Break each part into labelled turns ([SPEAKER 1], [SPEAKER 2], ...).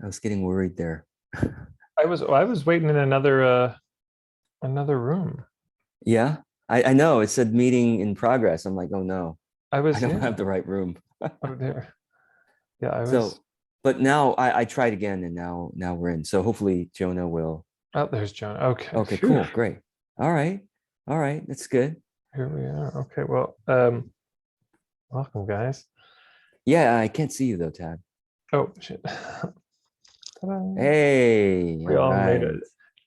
[SPEAKER 1] I was getting worried there.
[SPEAKER 2] I was waiting in another room.
[SPEAKER 1] Yeah, I know. It said meeting in progress. I'm like, oh no,
[SPEAKER 2] I
[SPEAKER 1] I
[SPEAKER 2] was
[SPEAKER 1] don't
[SPEAKER 2] yeah
[SPEAKER 1] have the right room.
[SPEAKER 2] over there. Yeah, I was.
[SPEAKER 1] So, but now I tried again, and now we're in. So hopefully Jonah will.
[SPEAKER 2] Oh, there's John. Okay,
[SPEAKER 1] Okay,
[SPEAKER 2] phew.
[SPEAKER 1] cool, great. All right, all right, that's good.
[SPEAKER 2] Here we are. Okay, well, welcome, guys.
[SPEAKER 1] Yeah, I can't see you though, Tad.
[SPEAKER 2] Oh shit. Ta-da.
[SPEAKER 1] Hey,
[SPEAKER 2] We
[SPEAKER 1] all
[SPEAKER 2] all made it.
[SPEAKER 1] right.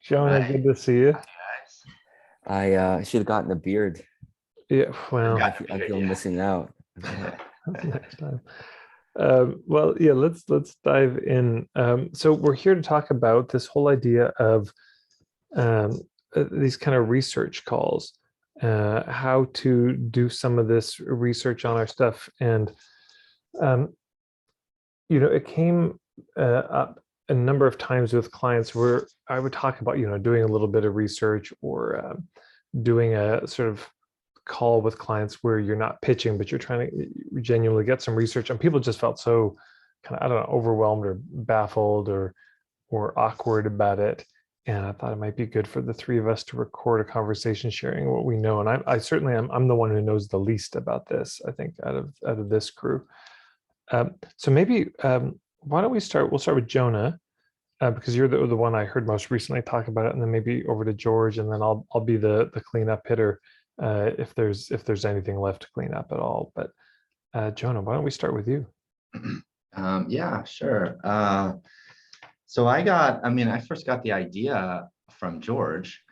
[SPEAKER 2] Jonah,
[SPEAKER 3] Hi.
[SPEAKER 2] good to see you.
[SPEAKER 3] Hi, guys.
[SPEAKER 1] I should have gotten a beard.
[SPEAKER 2] Yeah, well,
[SPEAKER 3] Got the
[SPEAKER 1] I
[SPEAKER 3] beard,
[SPEAKER 1] feel
[SPEAKER 3] yeah.
[SPEAKER 1] missing out.
[SPEAKER 2] next time. Well, yeah, let's dive in. So we're here to talk about this whole idea of these kind of research calls, how to do some of this research on our stuff, and um, it came up a number of times with clients where I would talk about doing a little bit of research or doing a sort of call with clients where you're not pitching, but you're trying to genuinely get some research, and people just felt so kind of, I don't know, overwhelmed or baffled or awkward about it. And I thought it might be good for the three of us to record a conversation sharing what we know. And I certainly am. I'm the one who knows the least about this, I think, out of this crew. So maybe why don't we start? We'll start with Jonah, because you're the one I heard most recently talk about it, and then maybe over to George, and then I'll be the cleanup hitter if there's anything left to clean up at all. But Jonah, why don't we start with you?
[SPEAKER 3] Yeah, sure. So I first got the idea from George.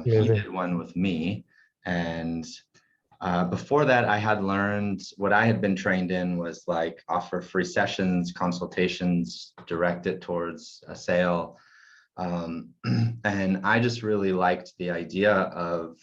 [SPEAKER 3] He
[SPEAKER 2] Amazing.
[SPEAKER 3] did one with me. And before that, I had learned what I had been trained in was like offer free sessions, consultations, direct it towards a sale. And I just really liked the idea of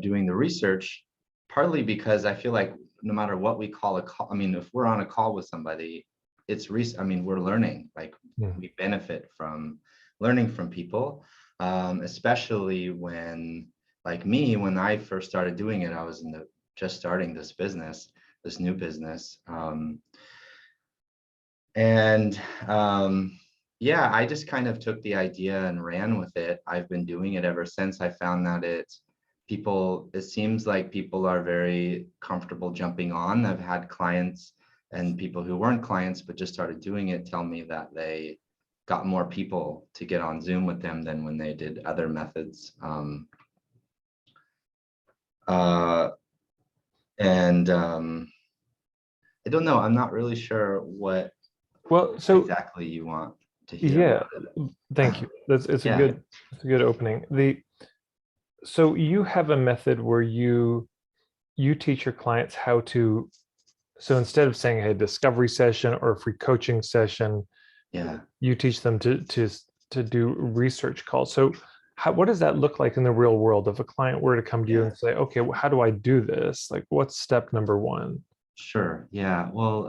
[SPEAKER 3] doing the research, partly because I feel like no matter what we call a call, I mean, if we're on a call with somebody, we're learning, like we benefit from learning from people, especially when, like me, when I first started doing it, I was just starting this new business. Yeah, I just kind of took the idea and ran with it. I've been doing it ever since. I found that it seems like people are very comfortable jumping on. I've had clients and people who weren't clients but just started doing it tell me that they got more people to get on Zoom with them than when they did other methods. I don't know. I'm not really sure what exactly you want to hear
[SPEAKER 2] Yeah,
[SPEAKER 3] about it.
[SPEAKER 2] thank you. It's a good opening. So you have a method where you teach your clients how to, so instead of saying, hey, discovery session or a free coaching session, you teach them to do research calls. So what does that look like in the real world? If a client were to come to you and say, okay, well, how do I do this? Like, what's step number one?
[SPEAKER 3] Sure. Yeah. Well,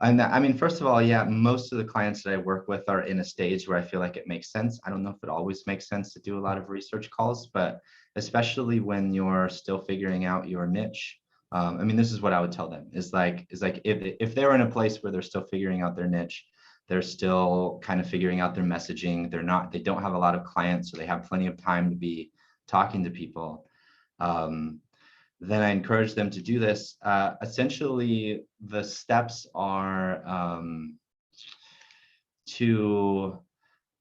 [SPEAKER 3] I mean, first of all, yeah, most of the clients that I work with are in a stage where I feel like it makes sense. I don't know if it always makes sense to do a lot of research calls, but especially when you're still figuring out your niche. I mean, this is what I would tell them is like if they're in a place where they're still figuring out their niche, they're still kind of figuring out their messaging. They don't have a lot of clients, so they have plenty of time to be talking to people. Then I encourage them to do this. Essentially, the steps are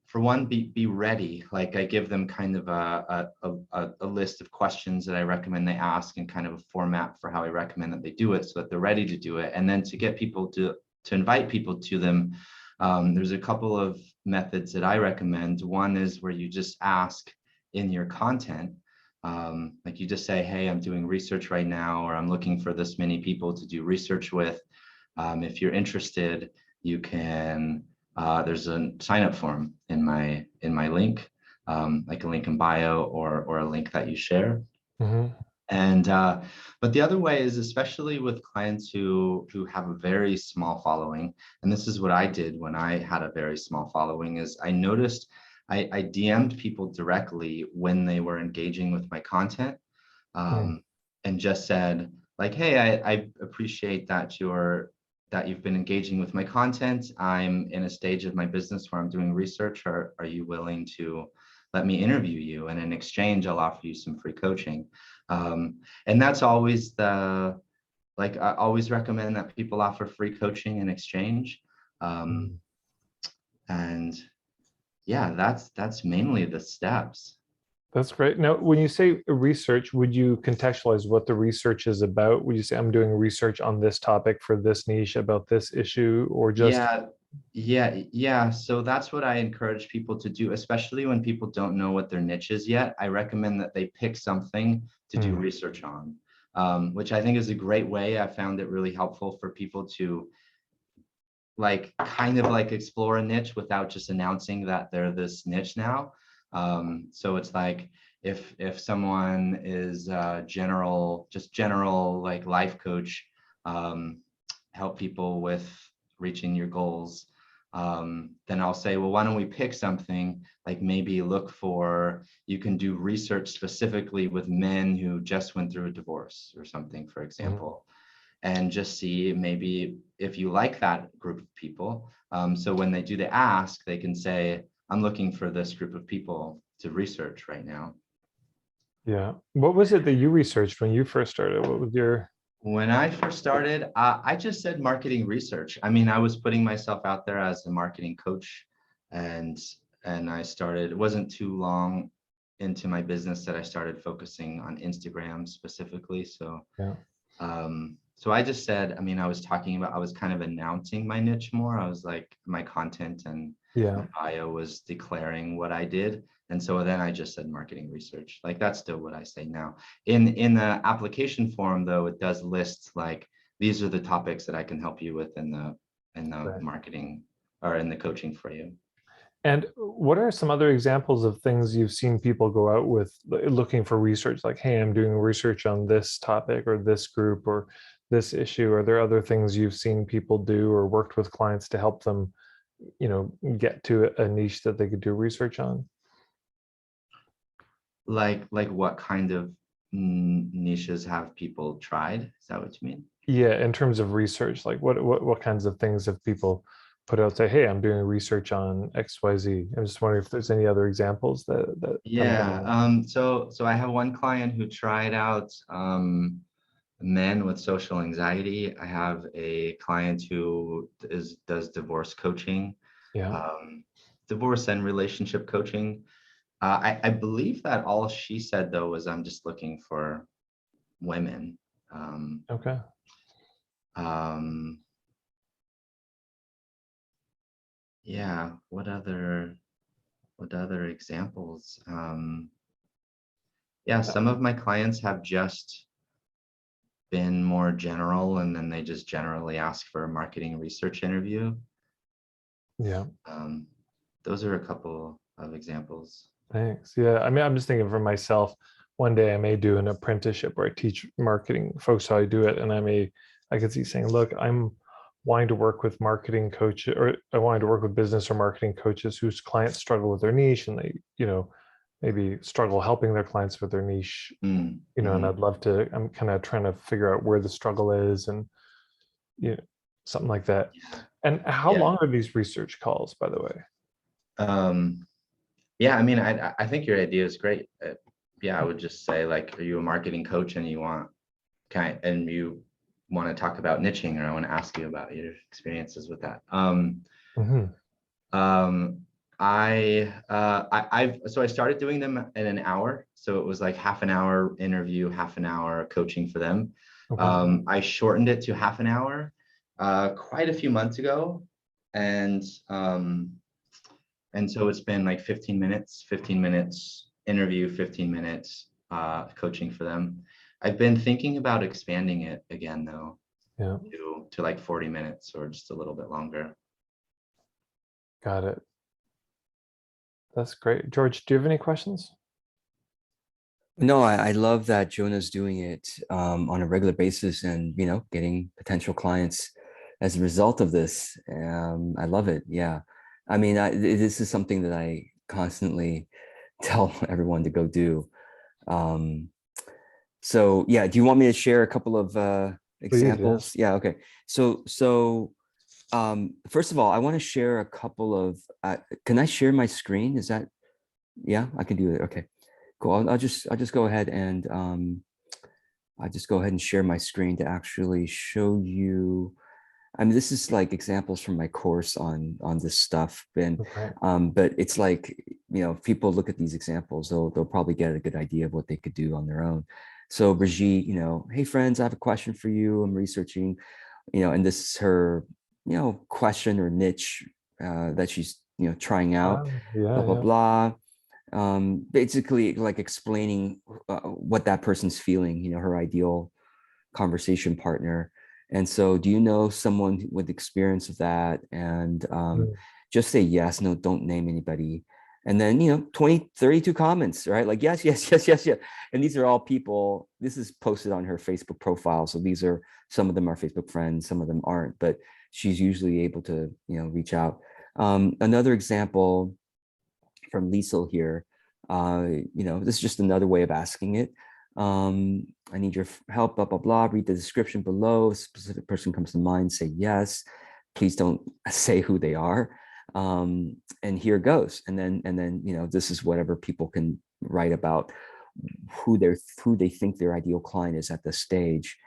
[SPEAKER 3] for one, be ready. Like I give them kind of a list of questions that I recommend they ask and kind of a format for how I recommend that they do it so that they're ready to do it. And then to get people to invite people to them, there's a couple of methods that I recommend. One is where you just ask in your content. Like you just say, hey, I'm doing research right now, or I'm looking for this many people to do research with. If you're interested, you can, there's a sign up form in my link, like a link in bio or a link that you share.
[SPEAKER 2] Mm-hmm.
[SPEAKER 3] And, but the other way is, especially with clients who have a very small following, and this is what I did when I had a very small following, is I noticed I DM'd people directly when they were engaging with my content, and just said like, hey, I appreciate that you're that you've been engaging with my content. I'm in a stage of my business where I'm doing research. Are you willing to let me interview you? And in exchange, I'll offer you some free coaching. And that's always I always recommend that people offer free coaching in exchange. And yeah, that's mainly the steps.
[SPEAKER 2] That's great. Now, when you say research, would you contextualize what the research is about? Would you say I'm doing research on this topic for this niche about this issue, or just?
[SPEAKER 3] Yeah. So that's what I encourage people to do, especially when people don't know what their niche is yet. I recommend that they pick something to do research on, which I think is a great way. I found it really helpful for people to kind of explore a niche without just announcing that they're this niche now. So it's like if someone is general like life coach, help people with reaching your goals, then I'll say, well, why don't we pick something like maybe you can do research specifically with men who just went through a divorce or something, for example. And just see maybe if you like that group of people. So when they do the ask, they can say, I'm looking for this group of people to research right now.
[SPEAKER 2] Yeah. What was it that you researched when you first started? What was your?
[SPEAKER 3] When I first started, I just said marketing research. I mean, I was putting myself out there as a marketing coach, and I started, it wasn't too long into my business that I started focusing on Instagram specifically. So
[SPEAKER 2] Yeah.
[SPEAKER 3] So I just said, I mean, I was kind of announcing my niche more. I was like, my content and my bio was declaring what I did. And so then I just said marketing research. Like, that's still what I say now. In the application form, though, it does list these are the topics that I can help you with in the marketing or in the coaching for you.
[SPEAKER 2] And what are some other examples of things you've seen people go out with looking for research? Like, hey, I'm doing research on this topic or this group or this issue. Are there other things you've seen people do or worked with clients to help them, get to a niche that they could do research on?
[SPEAKER 3] Like what kind of niches have people tried? Is that what you mean?
[SPEAKER 2] Yeah, in terms of research, like what kinds of things have people put out, say, hey, I'm doing research on XYZ. I'm just wondering if there's any other examples that
[SPEAKER 3] yeah. So I have one client who tried out men with social anxiety. I have a client who does divorce coaching, divorce and relationship coaching. I believe that all she said, though, was I'm just looking for women.
[SPEAKER 2] Okay.
[SPEAKER 3] Yeah. What other examples? Yeah, some of my clients have just been more general, and then they just generally ask for a marketing research interview.
[SPEAKER 2] Yeah.
[SPEAKER 3] Those are a couple of examples.
[SPEAKER 2] Thanks. Yeah. I mean, I'm just thinking for myself, one day I may do an apprenticeship where I teach marketing folks how I do it. And I could see saying, look, I'm wanting to work with marketing coaches, or I wanted to work with business or marketing coaches whose clients struggle with their niche, and they, maybe struggle helping their clients with their niche, and I'd love to, I'm kind of trying to figure out where the struggle is and, something like that. And how long are these research calls, by the way?
[SPEAKER 3] Yeah, I mean, I think your idea is great. Yeah, I would just say, like, are you a marketing coach and you want to talk about niching, or I want to ask you about your experiences with that. I started doing them in an hour, so it was like half an hour interview, half an hour coaching for them. Okay. I shortened it to half an hour quite a few months ago, and so it's been like 15 minutes interview, 15 minutes coaching for them. I've been thinking about expanding it again, though, to like 40 minutes or just a little bit longer.
[SPEAKER 2] Got it. That's great. George, do you have any questions?
[SPEAKER 1] No, I love that Jonah's doing it on a regular basis and, getting potential clients as a result of this. I love it. Yeah. I mean, this is something that I constantly tell everyone to go do. So yeah, do you want me to share a couple of
[SPEAKER 2] Please, yeah.
[SPEAKER 1] examples? Yeah, okay. First of all, I want to share a couple of, can I share my screen? Is that, yeah, I can do it. Okay, cool. I'll just go ahead and share my screen to actually show you. I mean, this is like examples from my course on this stuff, and
[SPEAKER 2] Okay.
[SPEAKER 1] but it's like, if people look at these examples, they'll probably get a good idea of what they could do on their own. So Brigitte, hey friends, I have a question for you. I'm researching, and this is her, question or niche that she's trying out, blah
[SPEAKER 2] Yeah,
[SPEAKER 1] blah
[SPEAKER 2] yeah.
[SPEAKER 1] blah. Basically like explaining what that person's feeling, her ideal conversation partner. And so, do you know someone with experience of that? And
[SPEAKER 2] Mm.
[SPEAKER 1] just say yes, no, don't name anybody. And then, 20, 32 comments, right? Like, yes, yes, yes, yes, yes. And these are all people, this is posted on her Facebook profile. So these are, some of them are Facebook friends, some of them aren't, but she's usually able to, reach out. Another example from Liesel here, this is just another way of asking it. I need your help, blah, blah, blah. Read the description below. A specific person comes to mind, say yes. Please don't say who they are. And here goes. And then, this is whatever people can write about who they think their ideal client is at this stage.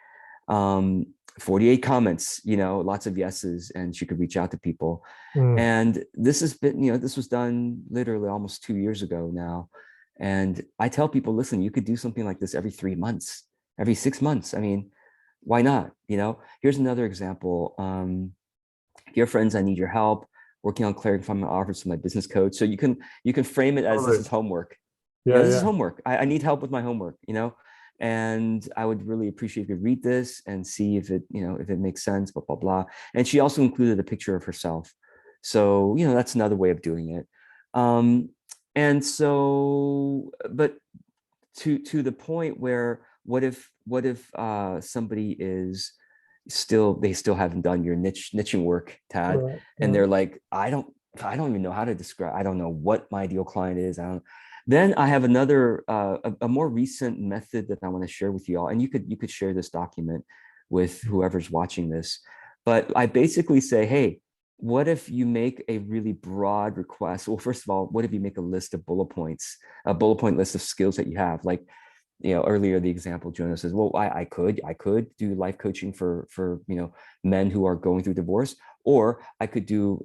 [SPEAKER 1] 48 comments, lots of yeses, and she could reach out to people.
[SPEAKER 2] Mm.
[SPEAKER 1] And this has been, this was done literally almost 2 years ago now. And I tell people, listen, you could do something like this every 3 months, every 6 months. I mean, why not? Here's another example. Dear friends, I need your help working on clarifying my offers to my business coach. So you can frame it as this is homework.
[SPEAKER 2] Yeah,
[SPEAKER 1] This
[SPEAKER 2] yeah.
[SPEAKER 1] is homework. I need help with my homework, and I would really appreciate if you read this and see if it makes sense, blah, blah, blah. And she also included a picture of herself. So, that's another way of doing it. And so, but to the point where, what if somebody is they still haven't done your niching work, Tad,
[SPEAKER 2] Right,
[SPEAKER 1] and
[SPEAKER 2] right.
[SPEAKER 1] they're like, I don't even know how to describe, I don't know what my ideal client is. Then I have another a more recent method that I want to share with you all, and you could share this document with whoever's watching this. But I basically say, hey, what if you make a really broad request? Well, first of all, what if you make a list of bullet points, a bullet point list of skills that you have? Like, earlier the example, Jonah says, well, I could do life coaching for men who are going through divorce, or I could do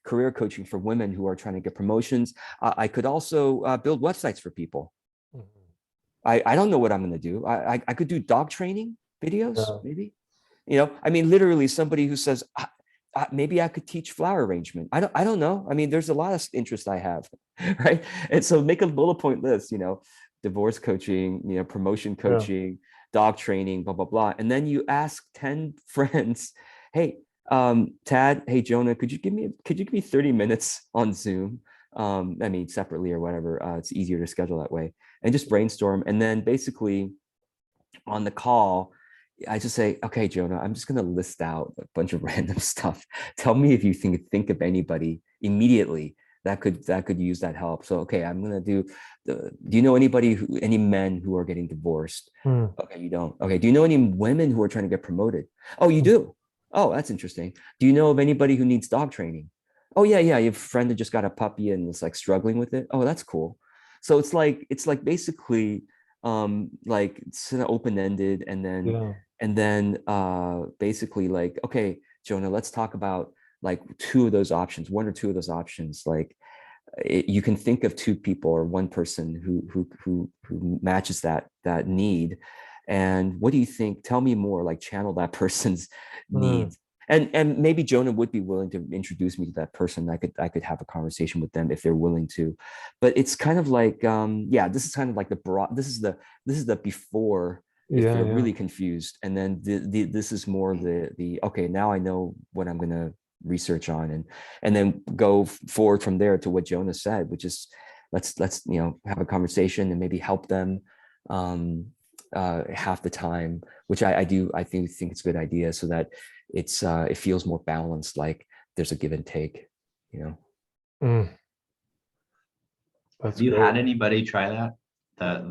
[SPEAKER 1] career coaching for women who are trying to get promotions. I could also build websites for people.
[SPEAKER 2] Mhm.
[SPEAKER 1] I don't know what I'm going to do. I could do dog training videos,
[SPEAKER 2] Yeah.
[SPEAKER 1] maybe. I mean, literally somebody who says, maybe I could teach flower arrangement. I don't know. I mean, there's a lot of interest I have, right? And so make a bullet point list, divorce coaching, promotion
[SPEAKER 2] Yeah.
[SPEAKER 1] coaching, dog training, blah, blah, blah. And then you ask 10 friends, hey, Tad, hey, Jonah, could you give me 30 minutes on Zoom? I mean, separately or whatever. It's easier to schedule that way, and just brainstorm. And then basically on the call, I just say, okay, Jonah, I'm just going to list out a bunch of random stuff. Tell me if you think of anybody immediately that could use that help. So, okay, I'm going to do you know any men who are getting divorced?
[SPEAKER 2] Mm.
[SPEAKER 1] Okay, you don't. Okay, do you know any women who are trying to get promoted? Oh, you
[SPEAKER 2] Mm.
[SPEAKER 1] do. Oh, that's interesting. Do you know of anybody who needs dog training? Oh, yeah, yeah. You have a friend that just got a puppy and is like struggling with it. Oh, that's cool. So it's like basically like it's open-ended, and
[SPEAKER 2] Yeah.
[SPEAKER 1] then basically like, okay, Jonah, let's talk about like two of those options, one or two of those options. Like you can think of two people or one person who matches that need. And what do you think? Tell me more, like channel that person's
[SPEAKER 2] Mm.
[SPEAKER 1] needs. And maybe Jonah would be willing to introduce me to that person. I could have a conversation with them if they're willing to. But it's kind of like, yeah, this is kind of like the broad, this is the before, if
[SPEAKER 2] Yeah,
[SPEAKER 1] they're
[SPEAKER 2] yeah.
[SPEAKER 1] really confused. And then this is more the okay, now I know what I'm gonna research on, and then go forward from there to what Jonah said, which is let's have a conversation and maybe help them half the time, which I think it's a good idea, so that it feels more balanced, like there's a give and take,
[SPEAKER 2] Mm. That's
[SPEAKER 3] Have you
[SPEAKER 2] great.
[SPEAKER 3] had anybody try that?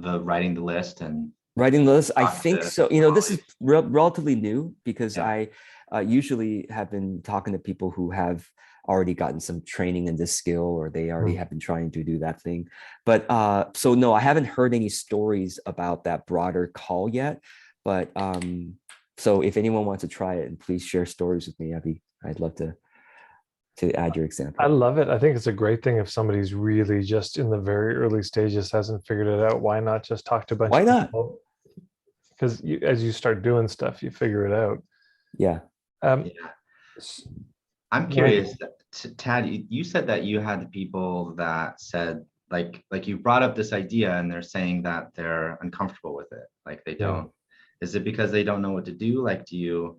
[SPEAKER 3] The writing the list and
[SPEAKER 1] Writing the list, I
[SPEAKER 3] talk
[SPEAKER 1] think
[SPEAKER 3] to
[SPEAKER 1] so. You know, this is
[SPEAKER 3] colleagues?
[SPEAKER 1] relatively new because
[SPEAKER 3] Yeah.
[SPEAKER 1] I usually have been talking to people who have already gotten some training in this skill, or they already
[SPEAKER 2] Mm.
[SPEAKER 1] have been trying to do that thing. But so no, I haven't heard any stories about that broader call yet. But so if anyone wants to try it, and please share stories with me, I'd love to add your
[SPEAKER 2] I
[SPEAKER 1] example.
[SPEAKER 2] love it. I think it's a great thing if somebody's really just in the very early stages, hasn't figured it out. Why not just talk to a bunch
[SPEAKER 1] Why
[SPEAKER 2] of
[SPEAKER 1] not?
[SPEAKER 2] people? Because as you start doing stuff, you figure it out.
[SPEAKER 1] Yeah.
[SPEAKER 2] Um,
[SPEAKER 3] Yeah.
[SPEAKER 2] s-
[SPEAKER 3] I'm
[SPEAKER 2] when
[SPEAKER 3] curious, Tad, you said that you had people that said, like you brought up this idea and they're saying that they're uncomfortable with it. Like they
[SPEAKER 2] Yeah.
[SPEAKER 3] don't, is it because they don't know what to do? Like, do
[SPEAKER 1] Yeah,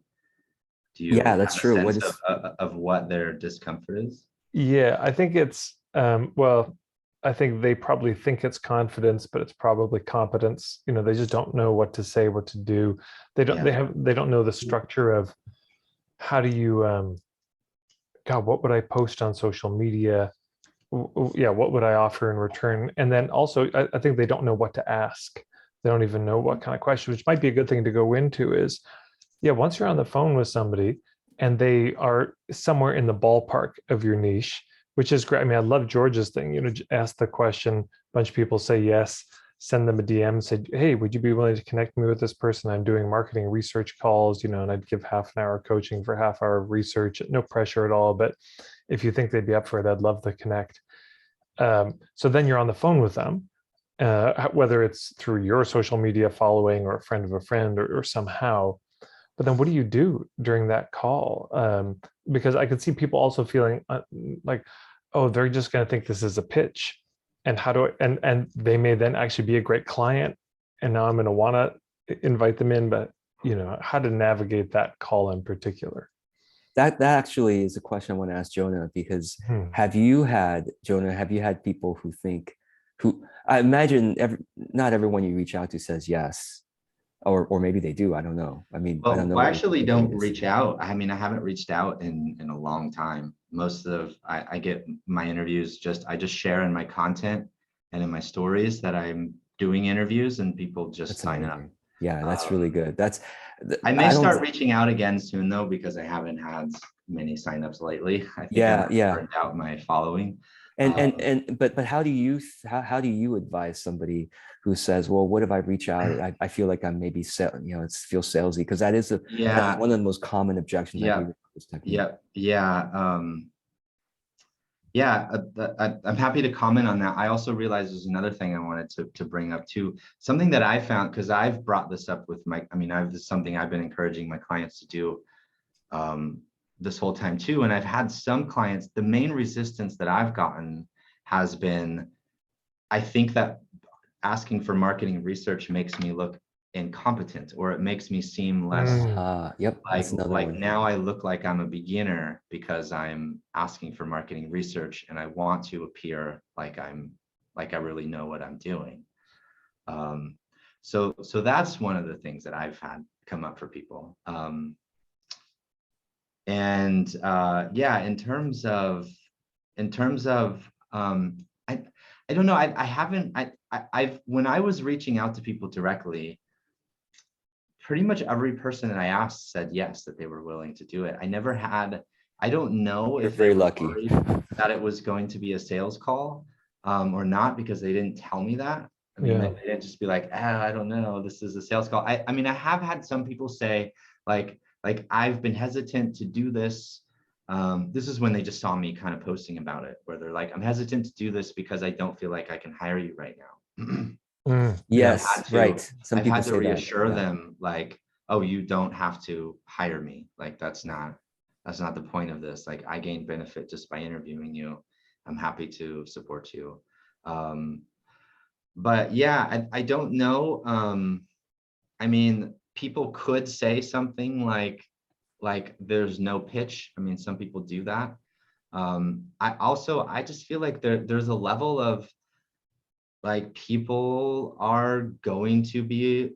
[SPEAKER 3] you
[SPEAKER 1] that's
[SPEAKER 3] have a
[SPEAKER 1] true. What
[SPEAKER 3] sense
[SPEAKER 1] is
[SPEAKER 3] of what their discomfort is?
[SPEAKER 2] Yeah, I think it's well, I think they probably think it's confidence, but it's probably competence. You know, they just don't know what to say, what to do.
[SPEAKER 3] Yeah.
[SPEAKER 2] They don't know the structure of how do you God, what would I post on social media? Yeah, what would I offer in return? And then also I think they don't know what to ask. They don't even know what kind of question, which might be a good thing to go into is, yeah, once you're on the phone with somebody and they are somewhere in the ballpark of your niche, which is great. I mean, I love George's thing, you know, ask the question, a bunch of people say yes, send them a DM, say, hey, would you be willing to connect me with this person? I'm doing marketing research calls, you know, and I'd give half an hour coaching for half hour of research, no pressure at all. But if you think they'd be up for it, I'd love to connect. So then you're on the phone with them, whether it's through your social media following or a friend of a friend or somehow. But then what do you do during that call? Because I could see people also feeling like, oh, they're just going to think this is a pitch. And how do I, and they may then actually be a great client. And now I'm going to want to invite them in, but you know, how to navigate that call in particular.
[SPEAKER 1] that actually is a question I want to ask Jonah, because
[SPEAKER 2] Hmm.
[SPEAKER 1] Jonah, have you had people who think, who I imagine not everyone you reach out to says yes, or maybe they do. I don't know. I mean, I don't
[SPEAKER 3] Well,
[SPEAKER 1] know
[SPEAKER 3] I
[SPEAKER 1] what your
[SPEAKER 3] actually don't
[SPEAKER 1] feeling is.
[SPEAKER 3] reach out. I mean, I haven't reached out in a long time. Most of I get my interviews I just share in my content and in my stories that I'm doing interviews and people just
[SPEAKER 1] That's
[SPEAKER 3] sign up.
[SPEAKER 1] amazing. Yeah, that's really
[SPEAKER 3] Um,
[SPEAKER 1] good.
[SPEAKER 3] I may
[SPEAKER 1] I don't.
[SPEAKER 3] start reaching out again soon though, because I haven't had many signups lately. I think I
[SPEAKER 1] Yeah,
[SPEAKER 3] might have
[SPEAKER 1] yeah.
[SPEAKER 3] burned out my following.
[SPEAKER 1] But how do you how do you advise somebody who says, well, what if I reach out? I feel like I'm maybe you know, it feels salesy, because that's
[SPEAKER 3] Yeah,
[SPEAKER 1] one of the most common objections I hear
[SPEAKER 3] yeah,
[SPEAKER 1] with this technique.
[SPEAKER 3] yeah. Yeah, I'm happy to comment on that. I also realized there's another thing I wanted to bring up too. Something that I found, because I've brought this up with my, I mean, this is something I've been encouraging my clients to do um, this whole time too. And I've had some clients, the main resistance that I've gotten has been, I think that asking for marketing research makes me look incompetent, or it makes me seem less
[SPEAKER 2] Mm,
[SPEAKER 1] Yep, that's another
[SPEAKER 3] like
[SPEAKER 1] one.
[SPEAKER 3] now I look like I'm a beginner because I'm asking for marketing research and I want to appear like I really know what I'm doing. So that's one of the things that I've had come up for people. And yeah, in terms of I don't know, I haven't I've when I was reaching out to people directly, pretty much every person that I asked said yes, that they were willing to do it. I don't know
[SPEAKER 1] You're
[SPEAKER 3] if they
[SPEAKER 1] very
[SPEAKER 3] were
[SPEAKER 1] lucky.
[SPEAKER 3] worried that it was going to be a sales call or not, because they didn't tell me that. I mean,
[SPEAKER 2] yeah.
[SPEAKER 3] they didn't just be like, I don't know, this is a sales call. I mean, I have had some people say like I've been hesitant to do this. This is when they just saw me kind of posting about it, where they're like, I'm hesitant to do this because I don't feel like I can hire you right now.
[SPEAKER 2] Mm,
[SPEAKER 3] And
[SPEAKER 2] yeah.
[SPEAKER 1] Yes, right. Some
[SPEAKER 3] I've
[SPEAKER 1] people
[SPEAKER 3] had to
[SPEAKER 1] say that.
[SPEAKER 3] reassure
[SPEAKER 1] Yeah.
[SPEAKER 3] them like, oh, you don't have to hire me. Like that's not the point of this. Like I gain benefit just by interviewing you. I'm happy to support you. Um, but yeah, I don't know. I mean, people could say something like there's no pitch. I mean, some people do that. I just feel like there's a level of like people are going to be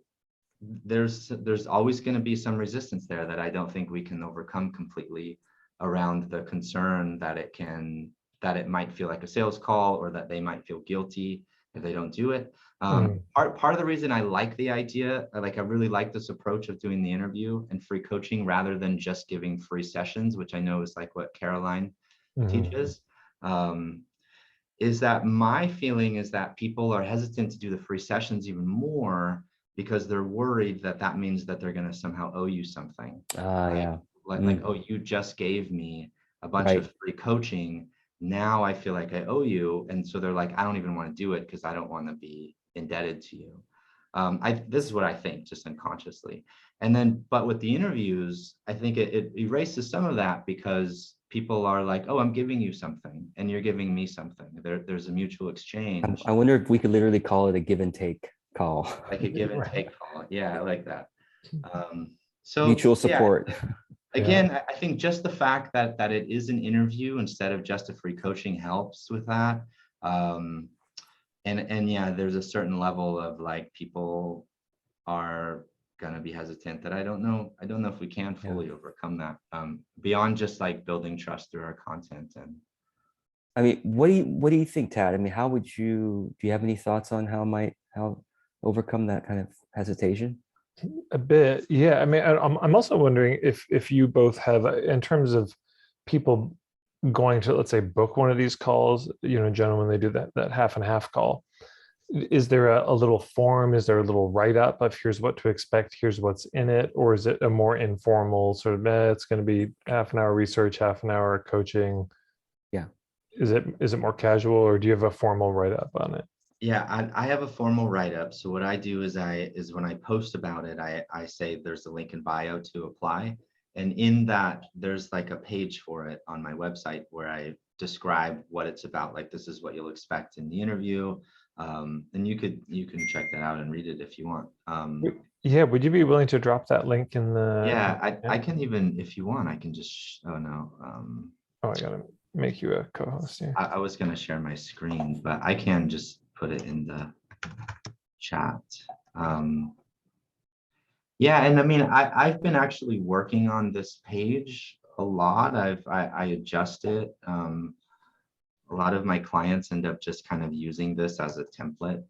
[SPEAKER 3] there's always going to be some resistance there that I don't think we can overcome completely, around the concern that it might feel like a sales call, or that they might feel guilty if they don't do it.
[SPEAKER 2] Mm.
[SPEAKER 3] Part of the reason I like the idea, like I really like this approach of doing the interview and free coaching rather than just giving free sessions, which I know is like what Caroline teaches, is that my feeling is that people are hesitant to do the free sessions even more because they're worried that that means that they're going to somehow owe you something.
[SPEAKER 1] Yeah.
[SPEAKER 3] Like, oh, you just gave me a bunch of free coaching. Now I feel like I owe you. And so they're like, I don't even want to do it because I don't want to be indebted to you. This is what I think, just unconsciously. And then, but with the interviews, I think it erases some of that because people are like, oh, I'm giving you something and you're giving me something. There's a mutual exchange.
[SPEAKER 1] I wonder if we could literally call it a give and take call.
[SPEAKER 3] Like a give and take call. Yeah, I like that. So
[SPEAKER 1] mutual support.
[SPEAKER 3] Yeah, again, I think just the fact that it is an interview instead of just a free coaching helps with that. And yeah, there's a certain level of like people are gonna be hesitant that I don't know if we can fully overcome that beyond just like building trust through our content. And
[SPEAKER 1] I mean, what do you think, Tad? I mean, do you have any thoughts on how overcome that kind of hesitation?
[SPEAKER 2] A bit, yeah. I mean, I'm also wondering if you both have, in terms of people going to, let's say, book one of these calls, Jonah, when they do that half and half call, is there a little form? Is there a little write-up of here's what to expect, here's what's in it? Or is it a more informal sort of, it's going to be half an hour research, half an hour coaching?
[SPEAKER 1] Yeah.
[SPEAKER 2] Is it more casual, or do you have a formal write-up on it?
[SPEAKER 3] Yeah, I have a formal write-up. So what I do is when I post about it, I say there's a link in bio to apply. And in that, there's like a page for it on my website where I describe what it's about. Like, this is what you'll expect in the interview. And you can check that out and read it if you want.
[SPEAKER 2] Yeah, would you be willing to drop that link in the?
[SPEAKER 3] Yeah, I can even, if you want, I can just, oh no.
[SPEAKER 2] Oh, I gotta make you a co-host here.
[SPEAKER 3] I was gonna share my screen, but I can just put it in the chat. Yeah, and I mean, I've been actually working on this page a lot. I adjust it. A lot of my clients end up just kind of using this as a template.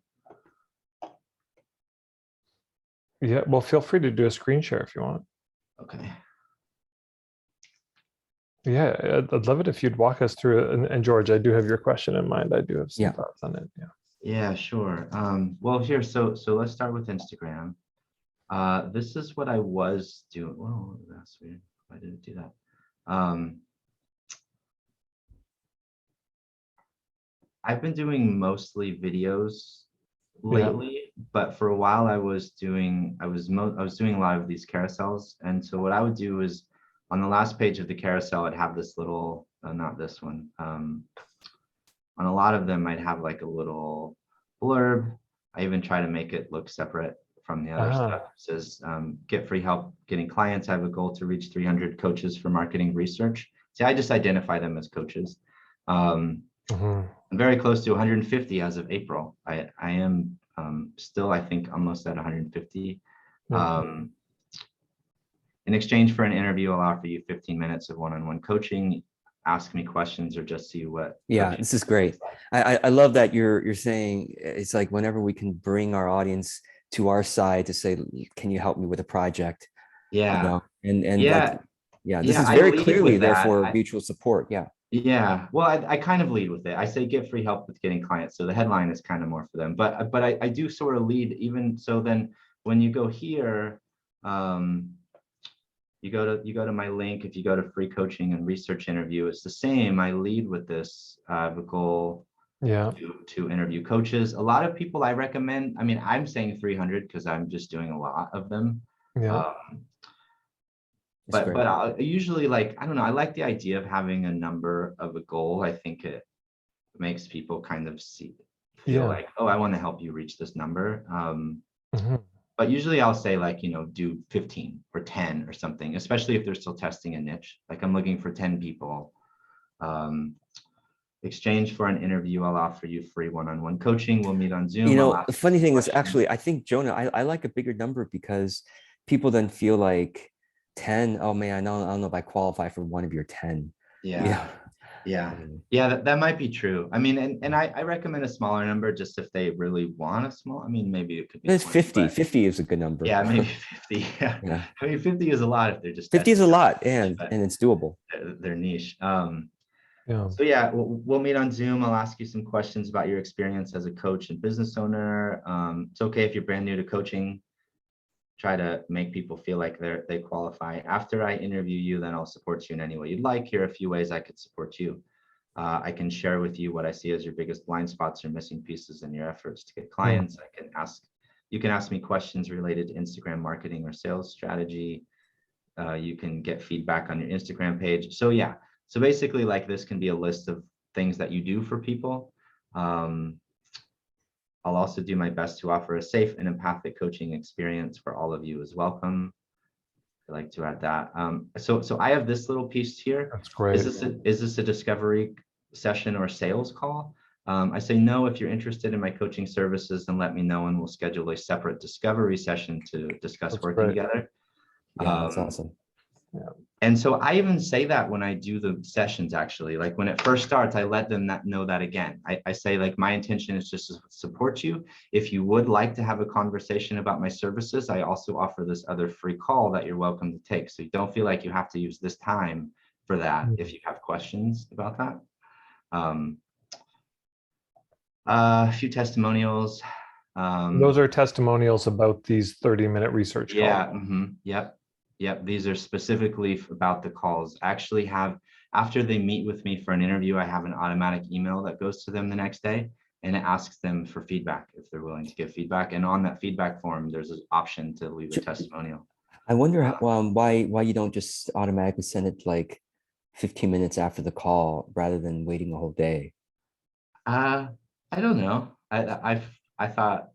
[SPEAKER 2] Yeah, well, feel free to do a screen share if you want.
[SPEAKER 3] Okay.
[SPEAKER 2] Yeah, I'd love it if you'd walk us through it. And George, I do have your question in mind. I do have some thoughts on it. Yeah.
[SPEAKER 3] Yeah, sure. Well, here, so let's start with Instagram. This is what I was doing. Whoa, that's weird. I didn't do that. I've been doing mostly videos lately, but for a while I was doing a lot of these carousels. And so what I would do is on the last page of the carousel, I'd have this little, not this one. On a lot of them, I'd have like a little blurb. I even try to make it look separate from the other stuff. It says, get free help getting clients. I have a goal to reach 300 coaches for marketing research. See, I just identify them as coaches. I'm very close to 150 as of April. I am still, I think, almost at 150. In exchange for an interview, I'll offer you 15 minutes of one-on-one coaching. Ask me questions or just see what.
[SPEAKER 1] Yeah, this is great. I love that you're saying it's like whenever we can bring our audience to our side to say, can you help me with a project?
[SPEAKER 3] Yeah.
[SPEAKER 1] And
[SPEAKER 3] yeah.
[SPEAKER 1] Like, this is very clearly therefore mutual support. Yeah.
[SPEAKER 3] Yeah, well, I kind of lead with it. I say get free help with getting clients. So the headline is kind of more for them, but I do sort of lead even. So then when you go here, you go to my link. If you go to free coaching and research interview, it's the same. I lead with this. I have a goal to interview coaches. A lot of people I recommend. I mean, I'm saying 300 because I'm just doing a lot of them.
[SPEAKER 2] Yeah.
[SPEAKER 3] But I usually, like, I don't know, I like the idea of having a number of a goal. I think it makes people kind of feel like, oh, I want to help you reach this number. But usually I'll say, like, do 15 or 10 or something, especially if they're still testing a niche. Like, I'm looking for 10 people. Exchange for an interview, I'll offer you free one-on-one coaching. We'll meet on Zoom.
[SPEAKER 1] The funny thing is, actually, I think, Jonah, I like a bigger number because people then feel like 10, oh man, I don't know if I qualify for one of your 10.
[SPEAKER 3] Yeah. Yeah. Yeah, that might be true. I mean, and I recommend a smaller number just if they really want a small, I mean, maybe it could be
[SPEAKER 1] It's
[SPEAKER 3] 20,
[SPEAKER 1] 50.
[SPEAKER 3] but
[SPEAKER 1] 50 is a good number.
[SPEAKER 3] yeah, maybe 50. Yeah.
[SPEAKER 1] Yeah.
[SPEAKER 3] I mean, 50 is a lot if they're just
[SPEAKER 1] 50 is
[SPEAKER 3] testing
[SPEAKER 1] a
[SPEAKER 3] out
[SPEAKER 1] lot,
[SPEAKER 3] their niche,
[SPEAKER 1] and
[SPEAKER 3] but
[SPEAKER 1] it's doable.
[SPEAKER 3] their niche.
[SPEAKER 2] Yeah.
[SPEAKER 3] So yeah, we'll meet on Zoom. I'll ask you some questions about your experience as a coach and business owner. It's okay if you're brand new to coaching. Try to make people feel like they qualify. After I interview you, then I'll support you in any way you'd like. Here are a few ways I could support you. I can share with you what I see as your biggest blind spots or missing pieces in your efforts to get clients. You can ask me questions related to Instagram marketing or sales strategy. You can get feedback on your Instagram page. So yeah, so basically like this can be a list of things that you do for people. I'll also do my best to offer a safe and empathic coaching experience for all of you is welcome. I'd like to add that. So I have this little piece here.
[SPEAKER 2] That's great.
[SPEAKER 3] Is this a discovery session or sales call? I say no. If you're interested in my coaching services, then let me know and we'll schedule a separate discovery session to discuss
[SPEAKER 2] That's
[SPEAKER 3] working
[SPEAKER 2] great.
[SPEAKER 3] together.
[SPEAKER 1] Yeah, that's awesome.
[SPEAKER 3] And so I even say that when I do the sessions, actually, like when it first starts, I let them know that again. I say like, my intention is just to support you. If you would like to have a conversation about my services, I also offer this other free call that you're welcome to take. So you don't feel like you have to use this time for that if you have questions about that. A few testimonials.
[SPEAKER 2] Those are testimonials about these 30-minute research
[SPEAKER 3] Yeah.
[SPEAKER 2] calls.
[SPEAKER 3] Yep. These are specifically about the calls. I actually have, after they meet with me for an interview, I have an automatic email that goes to them the next day and it asks them for feedback if they're willing to give feedback. And on that feedback form, there's an option to leave a testimonial.
[SPEAKER 1] I wonder why you don't just automatically send it like 15 minutes after the call rather than waiting a whole day.
[SPEAKER 3] I don't know. I thought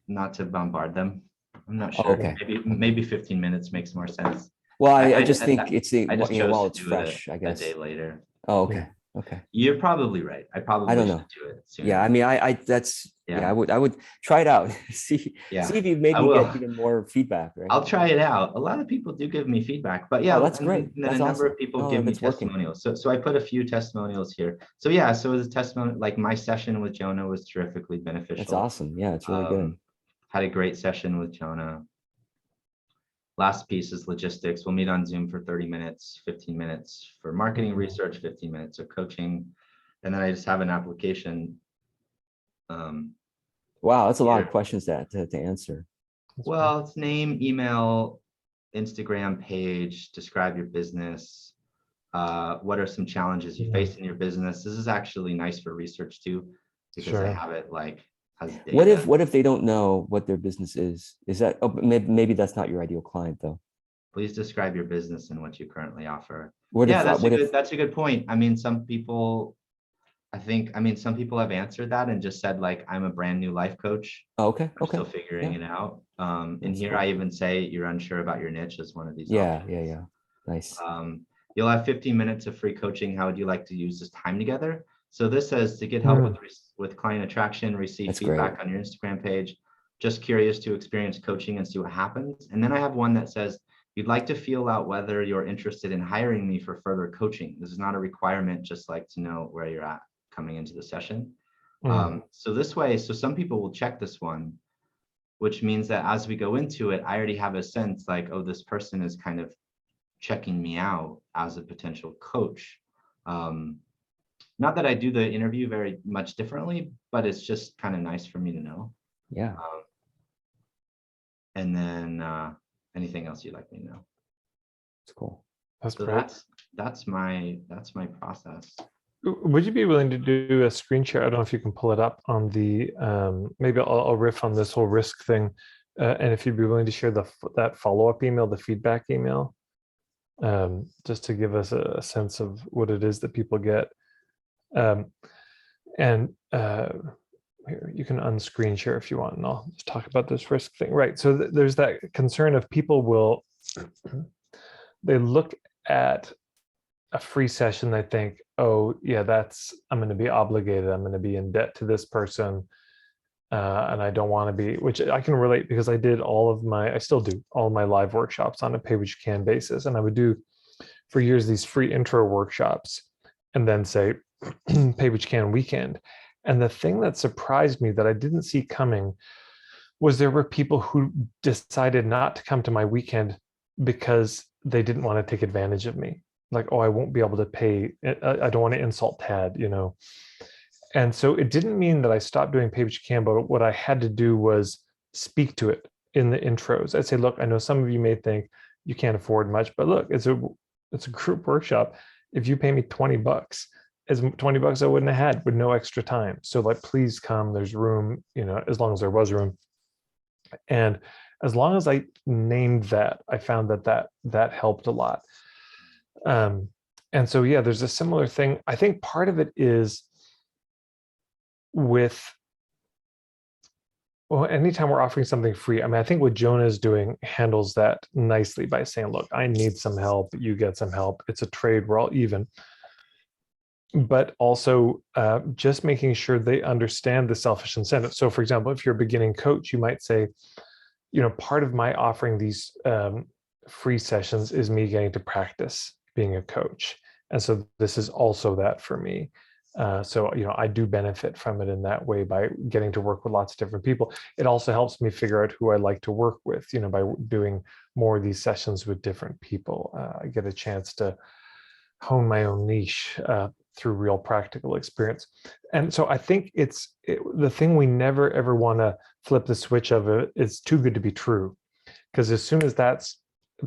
[SPEAKER 3] not to bombard them. I'm not sure.
[SPEAKER 1] Okay.
[SPEAKER 3] Maybe 15 minutes makes more sense.
[SPEAKER 1] Well, I just think
[SPEAKER 3] I just chose
[SPEAKER 1] while
[SPEAKER 3] to
[SPEAKER 1] it's
[SPEAKER 3] do
[SPEAKER 1] fresh,
[SPEAKER 3] it
[SPEAKER 1] I
[SPEAKER 3] a
[SPEAKER 1] guess.
[SPEAKER 3] day later.
[SPEAKER 1] Oh, okay. Okay.
[SPEAKER 3] You're probably right. I
[SPEAKER 1] I
[SPEAKER 3] probably
[SPEAKER 1] don't
[SPEAKER 3] should
[SPEAKER 1] know.
[SPEAKER 3] do it sooner.
[SPEAKER 1] Yeah, I mean, I would try it out. See if you
[SPEAKER 3] I
[SPEAKER 1] maybe
[SPEAKER 3] will.
[SPEAKER 1] get even more feedback, right?
[SPEAKER 3] I'll try it out. A lot of people do give me feedback, but yeah,
[SPEAKER 1] Oh, that's
[SPEAKER 3] and
[SPEAKER 1] great.
[SPEAKER 3] then
[SPEAKER 1] That's
[SPEAKER 3] a number
[SPEAKER 1] awesome.
[SPEAKER 3] of people
[SPEAKER 1] Oh,
[SPEAKER 3] give me
[SPEAKER 1] that's working.
[SPEAKER 3] testimonials. So I put a few testimonials here. So yeah, so as a testimony, like my session with Jonah was terrifically beneficial.
[SPEAKER 1] That's awesome. Yeah, it's really good.
[SPEAKER 3] Had a great session with Jonah. Last piece is logistics. We'll meet on Zoom for 30 minutes, 15 minutes for marketing research, 15 minutes of coaching. And then I just have an application.
[SPEAKER 1] Wow, that's a lot of questions to answer.
[SPEAKER 3] Well, it's name, email, Instagram page, describe your business. What are some challenges you face in your business? This is actually nice for research too, because I have it like as data.
[SPEAKER 1] What if they don't know what their business is? Is that maybe that's not your ideal client though?
[SPEAKER 3] Please describe your business and what you currently offer. That's a good point. I mean, some people have answered that and just said like, I'm a brand new life coach.
[SPEAKER 1] Oh, okay.
[SPEAKER 3] I'm still figuring it out. And here I even say you're unsure about your niche as one of these.
[SPEAKER 1] Yeah. Nice.
[SPEAKER 3] You'll have 15 minutes of free coaching. How would you like to use this time together? So this says to get help with client attraction, receive feedback on your Instagram page. Just curious to experience coaching and see what happens. And then I have one that says, you'd like to feel out whether you're interested in hiring me for further coaching. This is not a requirement, just like to know where you're at coming into the session. So this way, so some people will check this one, which means that as we go into it, I already have a sense like, oh, this person is kind of checking me out as a potential coach. Not that I do the interview very much differently, but it's just kind of nice for me to know.
[SPEAKER 1] Yeah.
[SPEAKER 3] And then anything else you'd like me to know?
[SPEAKER 1] It's cool.
[SPEAKER 2] That's
[SPEAKER 3] so
[SPEAKER 2] great.
[SPEAKER 3] That's my process.
[SPEAKER 2] Would you be willing to do a screen share? I don't know if you can pull it up on the, maybe I'll riff on this whole risk thing. And if you'd be willing to share that follow-up email, the feedback email, just to give us a sense of what it is that people get. Here, you can unscreen share if you want, and I'll just talk about this risk thing. Right, so there's that concern of people they look at a free session, they think, oh yeah, I'm going to be obligated, I'm going to be in debt to this person, and I don't want to be, which I can relate because I still do all my live workshops on a pay what you can basis, and I would do for years these free intro workshops, and then say pay what you can weekend. And the thing that surprised me that I didn't see coming was there were people who decided not to come to my weekend because they didn't want to take advantage of me. Like, oh, I won't be able to pay. I don't want to insult Tad, you know. And so it didn't mean that I stopped doing pay what you can, but what I had to do was speak to it in the intros. I'd say, look, I know some of you may think you can't afford much, but look, it's a group workshop. If you pay me $20, it's $20 I wouldn't have had with no extra time. So like, please come. There's room, you know, as long as there was room. And as long as I named that, I found that helped a lot. And so, yeah, there's a similar thing. I think part of it is with, well, anytime we're offering something free, I mean, I think what Jonah is doing handles that nicely by saying, look, I need some help. You get some help. It's a trade. We're all even. But also just making sure they understand the selfish incentive. So, for example, if you're a beginning coach, you might say, you know, part of my offering these free sessions is me getting to practice being a coach. And so this is also that for me. So, you know, I do benefit from it in that way by getting to work with lots of different people. It also helps me figure out who I like to work with, you know, by doing more of these sessions with different people. I get a chance to hone my own niche through real practical experience. And so I think the thing we never, ever want to flip the switch of it is too good to be true. Because as soon as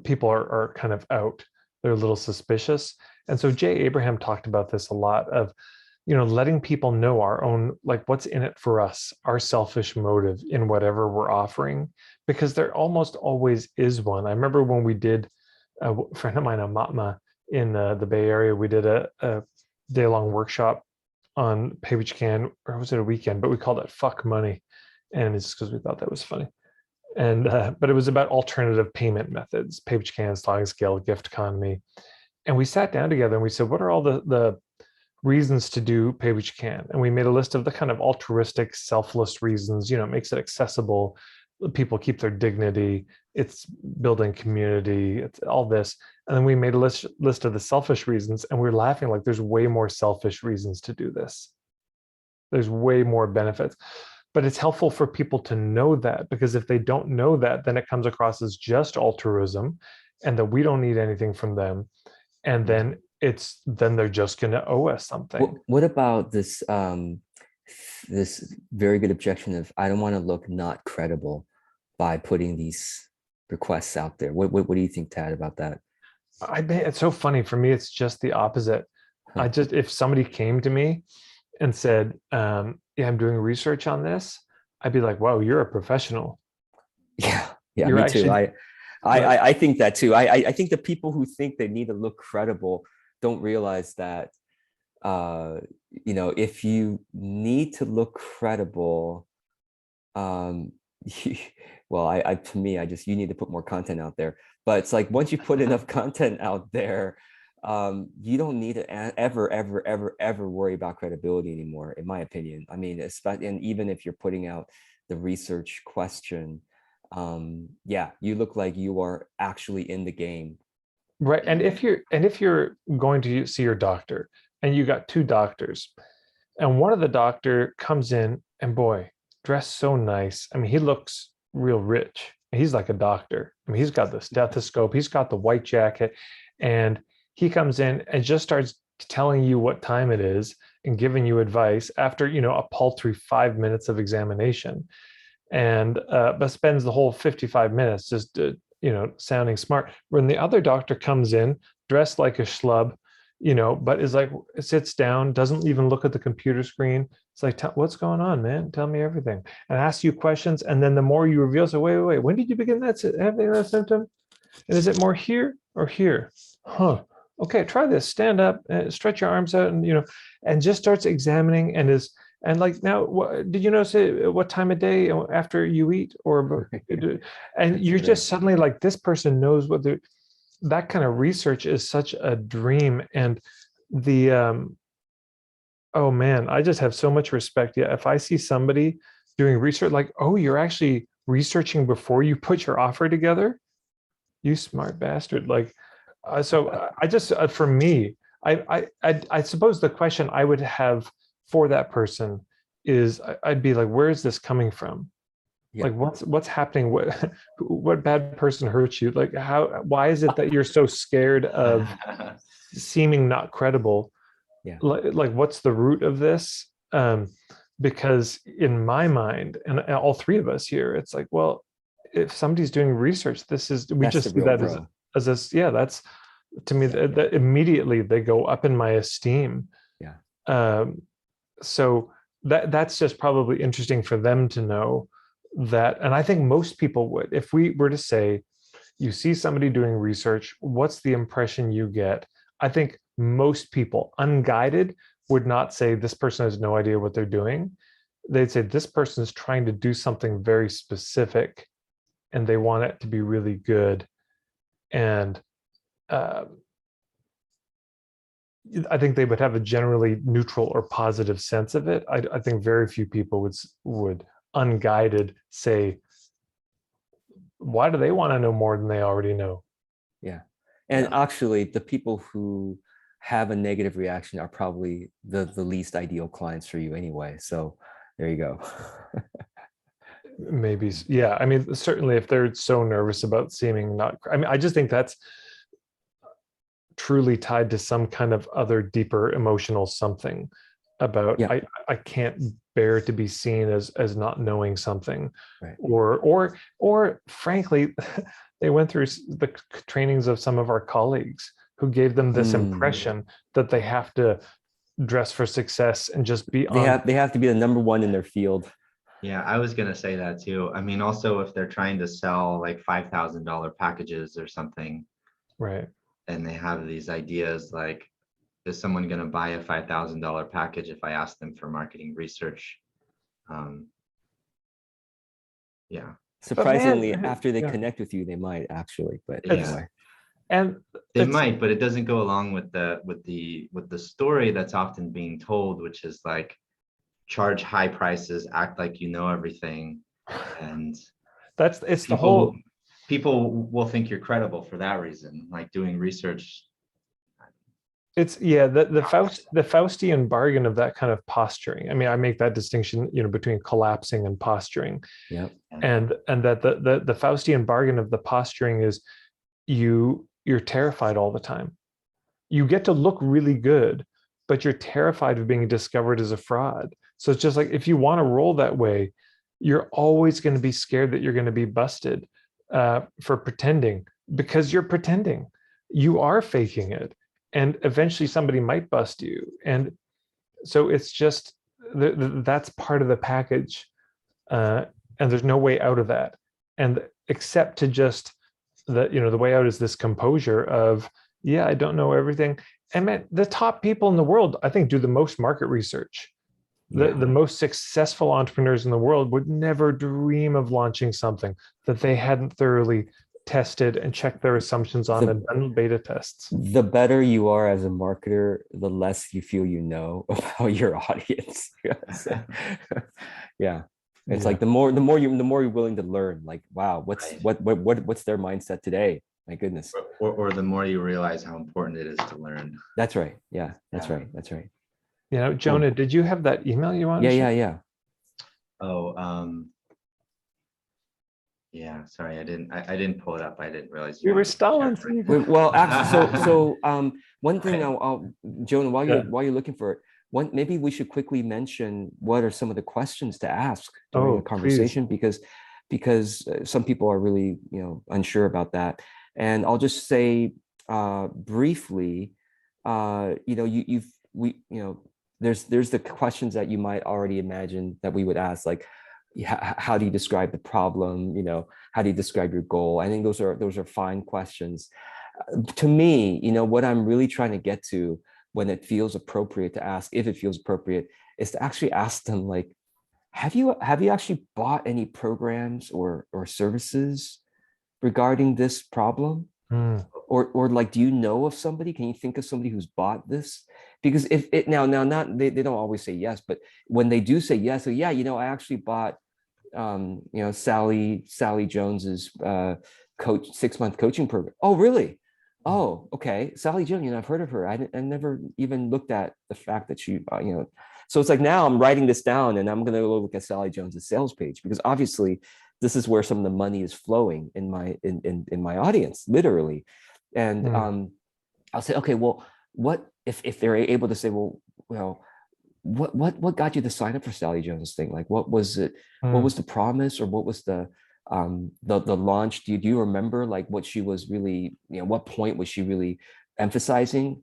[SPEAKER 2] people are kind of out, they're a little suspicious. And so Jay Abraham talked about this a lot of, you know, letting people know our own, like what's in it for us, our selfish motive in whatever we're offering, because there almost always is one. I remember when we did, a friend of mine, Amatma, in the Bay Area, we did a day-long workshop on pay what you can, or was it a weekend? But we called it "Fuck Money," and it's because we thought that was funny. And but it was about alternative payment methods, pay what you can, sliding scale, gift economy. And we sat down together and we said, what are all the reasons to do pay what you can? And we made a list of the kind of altruistic, selfless reasons. You know, it makes it accessible. People keep their dignity. It's building community. It's all this. And then we made a list of the selfish reasons, and we're laughing like there's way more selfish reasons to do this. There's way more benefits. But it's helpful for people to know that, because if they don't know that, then it comes across as just altruism and that we don't need anything from them. And then they're just going to owe us something.
[SPEAKER 1] What about this this very good objection of, I don't want to look not credible by putting these requests out there? What do you think, Tad, about that?
[SPEAKER 2] It's so funny. For me, it's just the opposite. If somebody came to me and said, yeah, I'm doing research on this, I'd be like, wow, you're a professional.
[SPEAKER 1] Yeah, me too. I think that too. I think the people who think they need to look credible don't realize that, you know, if you need to look credible, well, to me, you need to put more content out there. But it's like, once you put enough content out there, you don't need to ever worry about credibility anymore, in my opinion. I mean, especially, and even if you're putting out the research question, yeah, you look like you are actually in the game.
[SPEAKER 2] Right. And if you're going to see your doctor and you got two doctors, and one of the doctor comes in and, boy, dressed so nice. I mean, he looks real rich. He's like a doctor. I mean, he's got the stethoscope, he's got the white jacket, and he comes in and just starts telling you what time it is and giving you advice after, you know, a paltry 5 minutes of examination, and but spends the whole 55 minutes just you know, sounding smart. When the other doctor comes in dressed like a schlub, you know, but is like, sits down, doesn't even look at the computer screen. It's like, what's going on, man? Tell me everything, and asks you questions. And then the more you reveal, so wait, when did you begin having that symptom? And is it more here or here? Huh. Okay, try this. Stand up, stretch your arms out, and, you know, and just starts examining and like, now, did you notice what time of day after you eat, or and you're just suddenly like, this person knows what they're. That kind of research is such a dream. And oh man, I just have so much respect. Yeah, if I see somebody doing research, like, oh, you're actually researching before you put your offer together, you smart bastard. Like, so I just, for me, I suppose the question I would have for that person is I'd be like, where is this coming from?
[SPEAKER 1] Yeah.
[SPEAKER 2] Like what's happening? What bad person hurt you? Like why is it that you're so scared of seeming not credible?
[SPEAKER 1] Yeah.
[SPEAKER 2] Like what's the root of this? Because in my mind, and all three of us here, it's like, well, if somebody's doing research, we
[SPEAKER 1] That's the
[SPEAKER 2] just see
[SPEAKER 1] real
[SPEAKER 2] that
[SPEAKER 1] bro.
[SPEAKER 2] as this, yeah, that's to me that immediately they go up in my esteem.
[SPEAKER 1] Yeah.
[SPEAKER 2] So that's just probably interesting for them to know that. And I think most people would, if we were to say, you see somebody doing research, what's the impression you get? I think most people, unguided, would not say this person has no idea what they're doing. They'd say this person is trying to do something very specific and they want it to be really good. And I think they would have a generally neutral or positive sense of it. I think very few people would unguided say, why do they want to know more than they already know?
[SPEAKER 1] Yeah. And actually, the people who have a negative reaction are probably the least ideal clients for you anyway. So there you go.
[SPEAKER 2] Maybe, yeah. I mean, certainly if they're so nervous about seeming not, I mean, I just think that's truly tied to some kind of other deeper emotional something about
[SPEAKER 1] Yeah.
[SPEAKER 2] I can't bear to be seen as not knowing something,
[SPEAKER 1] Right.
[SPEAKER 2] or frankly, they went through the trainings of some of our colleagues who gave them this impression that they have to dress for success and just be
[SPEAKER 1] They have to be the number one in their field.
[SPEAKER 3] Yeah, I was gonna say that too. I mean, also if they're trying to sell like $5,000 packages or something,
[SPEAKER 2] right,
[SPEAKER 3] and they have these ideas like, is someone gonna buy a $5,000 package if I ask them for marketing research? Yeah.
[SPEAKER 1] Surprisingly,
[SPEAKER 2] man,
[SPEAKER 1] after they
[SPEAKER 2] yeah.
[SPEAKER 1] connect with you, they might actually. But
[SPEAKER 3] Yeah.
[SPEAKER 1] anyway,
[SPEAKER 2] And
[SPEAKER 3] They might, but it doesn't go along with the story that's often being told, which is like, charge high prices, act like you know everything, and
[SPEAKER 2] it's the whole.
[SPEAKER 3] People will think you're credible for that reason, like doing research.
[SPEAKER 2] It's the Faustian bargain of that kind of posturing. I mean, I make that distinction, between collapsing and posturing.
[SPEAKER 1] yeah.
[SPEAKER 2] And that the Faustian bargain of the posturing is you're terrified all the time. You get to look really good, but you're terrified of being discovered as a fraud. So it's just like, if you want to roll that way, you're always going to be scared that you're going to be busted for pretending, because you're pretending. You are faking it. And eventually somebody might bust you. And so it's just, that's part of the package. And there's no way out of that. And except to just, the way out is this composure of, yeah, I don't know everything. And man, the top people in the world, I think, do the most market research. The most successful entrepreneurs in the world would never dream of launching something that they hadn't thoroughly tested and checked their assumptions on and done beta tests.
[SPEAKER 1] The better you are as a marketer, the less you feel you know about your audience. Yeah. It's like the more you're willing to learn, like, wow, what's their mindset today? My goodness.
[SPEAKER 3] Or the more you realize how important it is to learn.
[SPEAKER 1] That's right. Yeah, that's right. That's right.
[SPEAKER 2] Jonah, did you have that email you wanted?
[SPEAKER 1] Yeah.
[SPEAKER 3] Oh, yeah, sorry, I didn't pull it up. I didn't realize
[SPEAKER 2] we were stalling.
[SPEAKER 1] Well, actually, so one thing I'll Jonah, while you're looking for it, maybe we should quickly mention what are some of the questions to ask during the conversation, because some people are really unsure about that. And I'll just say briefly, there's the questions that you might already imagine that we would ask, like, how do you describe the problem? How do you describe your goal? I think those are fine questions. To me, what I'm really trying to get to when it feels appropriate to ask, if it feels appropriate, is to actually ask them, like, have you actually bought any programs or services regarding this problem? Or like, do you know of somebody? Can you think of somebody who's bought this? Because if it now not they don't always say yes, but when they do say yes, so yeah, I actually bought Sally Jones's 6-month coaching program. Oh, really? oh, okay, Sally Jones, I've heard of her. I never even looked at the fact that she, so it's like now I'm writing this down and I'm going to go look at Sally Jones's sales page because obviously this is where some of the money is flowing in my audience, literally. And
[SPEAKER 2] Mm,
[SPEAKER 1] I'll say, okay, well, what if they're able to say, well, what got you to sign up for Sally Jones thing? Like, what was it? What
[SPEAKER 2] mm.
[SPEAKER 1] was the promise, or what was the launch? Do you remember like what she was really, what point was she really emphasizing?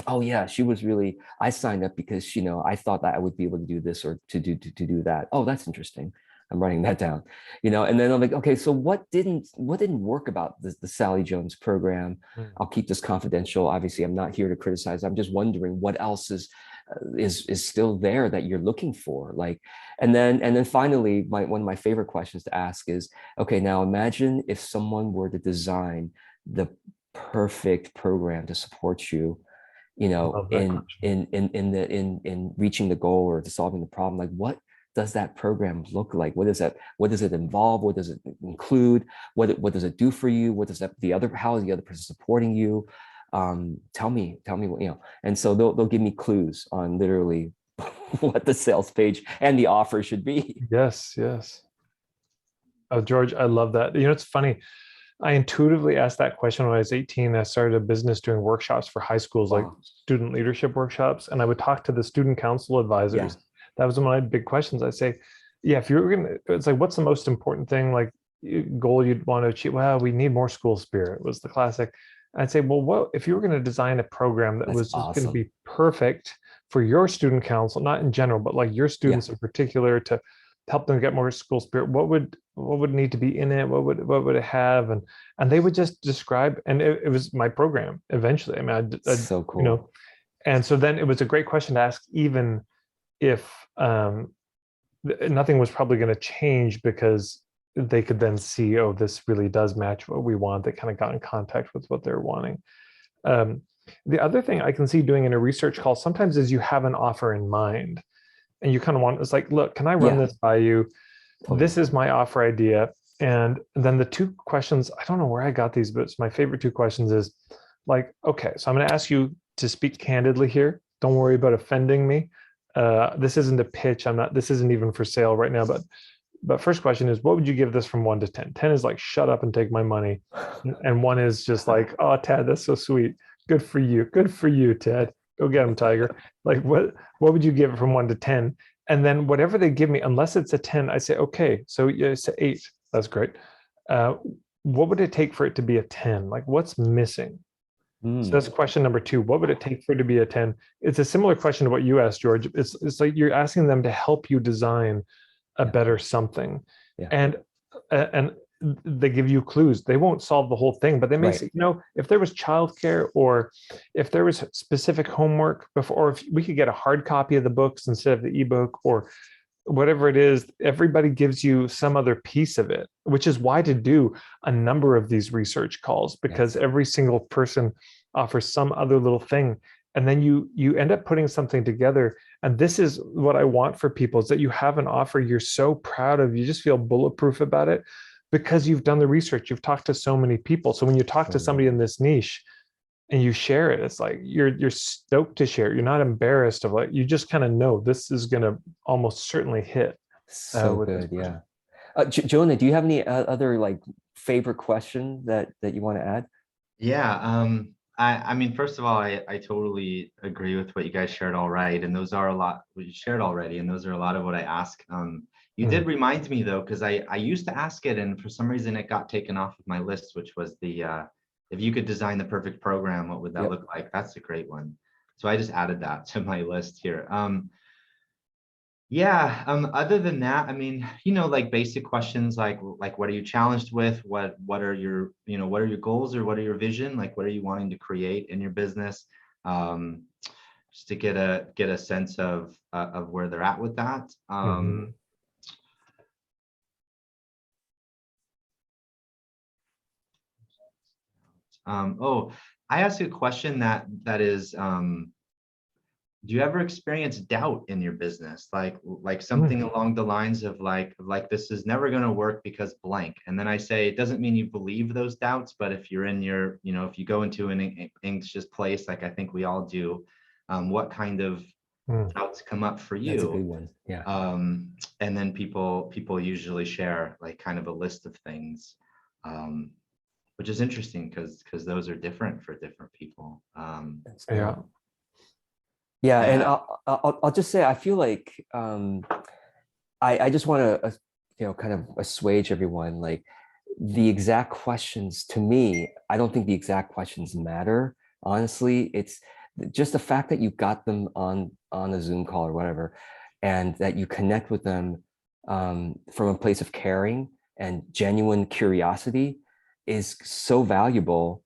[SPEAKER 1] Oh yeah, she was really. I signed up because I thought that I would be able to do this or to do that. Oh, that's interesting. I'm writing that down, and then I'm like, okay, so what didn't work about the Sally Jones program?
[SPEAKER 2] Mm.
[SPEAKER 1] I'll keep this confidential. Obviously, I'm not here to criticize. I'm just wondering what else is still there that you're looking for. Like, and then finally, one of my favorite questions to ask is, okay, now imagine if someone were to design the perfect program to support you,
[SPEAKER 2] Love that
[SPEAKER 1] in
[SPEAKER 2] question.
[SPEAKER 1] in reaching the goal or to solving the problem. Like, what does that program look like? What does it involve? What does it include? What does it do for you? What does that how is the other person supporting you? Tell me what, and so they'll give me clues on literally what the sales page and the offer should be.
[SPEAKER 2] Yes, yes. Oh, George, I love that. It's funny. I intuitively asked that question when I was 18. I started a business doing workshops for high schools, like
[SPEAKER 1] Wow.
[SPEAKER 2] student leadership workshops, and I would talk to the student council
[SPEAKER 1] Yeah.
[SPEAKER 2] advisors. That was one of my big questions. I'd say, yeah, if you're gonna, it's like, what's the most important thing, like goal you'd want to achieve? Well, we need more school spirit was the classic. I'd say, well, what if you were going to design a program that
[SPEAKER 1] That's
[SPEAKER 2] was just going to
[SPEAKER 1] awesome.
[SPEAKER 2] be perfect for your student council, not in general, but like your
[SPEAKER 1] Yeah.
[SPEAKER 2] students in particular, to help them get more school spirit? What would need to be in it? What would it have? And they would just describe, and it was my program eventually. I mean,
[SPEAKER 1] So cool.
[SPEAKER 2] and so then it was a great question to ask, even if nothing was probably going to change, because they could then see, oh, this really does match what we want. They kind of got in contact with what they're wanting. um, the other thing I can see doing in a research call sometimes is you have an offer in mind, and you kind of want, it's like, look, can I run
[SPEAKER 1] Yeah,
[SPEAKER 2] this by you? This
[SPEAKER 1] totally.
[SPEAKER 2] is my offer idea. And then the two questions, I don't know where I got these, but it's my favorite two questions is like, okay, so I'm going to ask you to speak candidly here. Don't worry about offending me. This isn't a pitch. This isn't even for sale right now. But first question is, what would you give this from 1 to 10? 10 is like, shut up and take my money. And one is just like, oh, Ted, that's so sweet. Good for you. Good for you, Ted. Go get him, Tiger. Like, what would you give it from 1 to 10? And then whatever they give me, unless it's a 10, I say, okay, so yeah, it's an 8. That's great. Uh, what would it take for it to be a 10? Like, what's missing? So
[SPEAKER 1] Mm,
[SPEAKER 2] that's question number 2. What would it take for it to be a 10? It's a similar question to what you asked, George. It's like you're asking them to help you design a
[SPEAKER 1] yeah,
[SPEAKER 2] better something.
[SPEAKER 1] yeah.
[SPEAKER 2] And they give you clues. They won't solve the whole thing, but they may
[SPEAKER 1] Right.
[SPEAKER 2] say, if there was childcare, or if there was specific homework before, or if we could get a hard copy of the books instead of the ebook, or whatever it is, everybody gives you some other piece of it, which is why to do a number of these research calls, because
[SPEAKER 1] Yes.
[SPEAKER 2] every single person offers some other little thing. And then you end up putting something together. And this is what I want for people, is that you have an offer you're so proud of, you just feel bulletproof about it, because you've done the research, you've talked to so many people. So when you talk to
[SPEAKER 1] Totally.
[SPEAKER 2] somebody in this niche and you share it, it's like you're stoked to share it. You're not embarrassed of, like, you just kind of know this is going to almost certainly hit
[SPEAKER 1] So
[SPEAKER 2] with this
[SPEAKER 1] good.
[SPEAKER 2] person.
[SPEAKER 1] Yeah. Jonah, do you have any other like favorite question that you want to add?
[SPEAKER 3] Yeah, I mean, first of all, I totally agree with what you guys shared all right. And those are a lot what you shared already. And those are a lot of what I ask. You
[SPEAKER 2] Mm,
[SPEAKER 3] did remind me though, because I used to ask it and for some reason it got taken off of my list, which was the if you could design the perfect program, what would that
[SPEAKER 1] Yep.
[SPEAKER 3] look like? That's a great one. So I just added that to my list here. Yeah, other than that, I mean, like basic questions like what are you challenged with? What are your, what are your goals or what are your vision? Like what are you wanting to create in your business? Um, just to get a sense of where they're at with that.
[SPEAKER 2] mhm.
[SPEAKER 3] Oh, I asked a question that is do you ever experience doubt in your business? Like something along the lines of like this is never going to work because blank. And then I say, it doesn't mean you believe those doubts, but if you're in your, if you go into an anxious place, like I think we all do, what kind of doubts come up for
[SPEAKER 1] That's a
[SPEAKER 3] you?
[SPEAKER 1] good one. Yeah.
[SPEAKER 3] And then people usually share like kind of a list of things, which is interesting because those are different for different people.
[SPEAKER 1] That's
[SPEAKER 2] Yeah.
[SPEAKER 1] great. Yeah, and
[SPEAKER 3] Yeah.
[SPEAKER 1] I'll just say I feel like I just want to kind of assuage everyone. Like the exact questions to me, I don't think the exact questions matter. Honestly, it's just the fact that you got them on a Zoom call or whatever, and that you connect with them from a place of caring and genuine curiosity is so valuable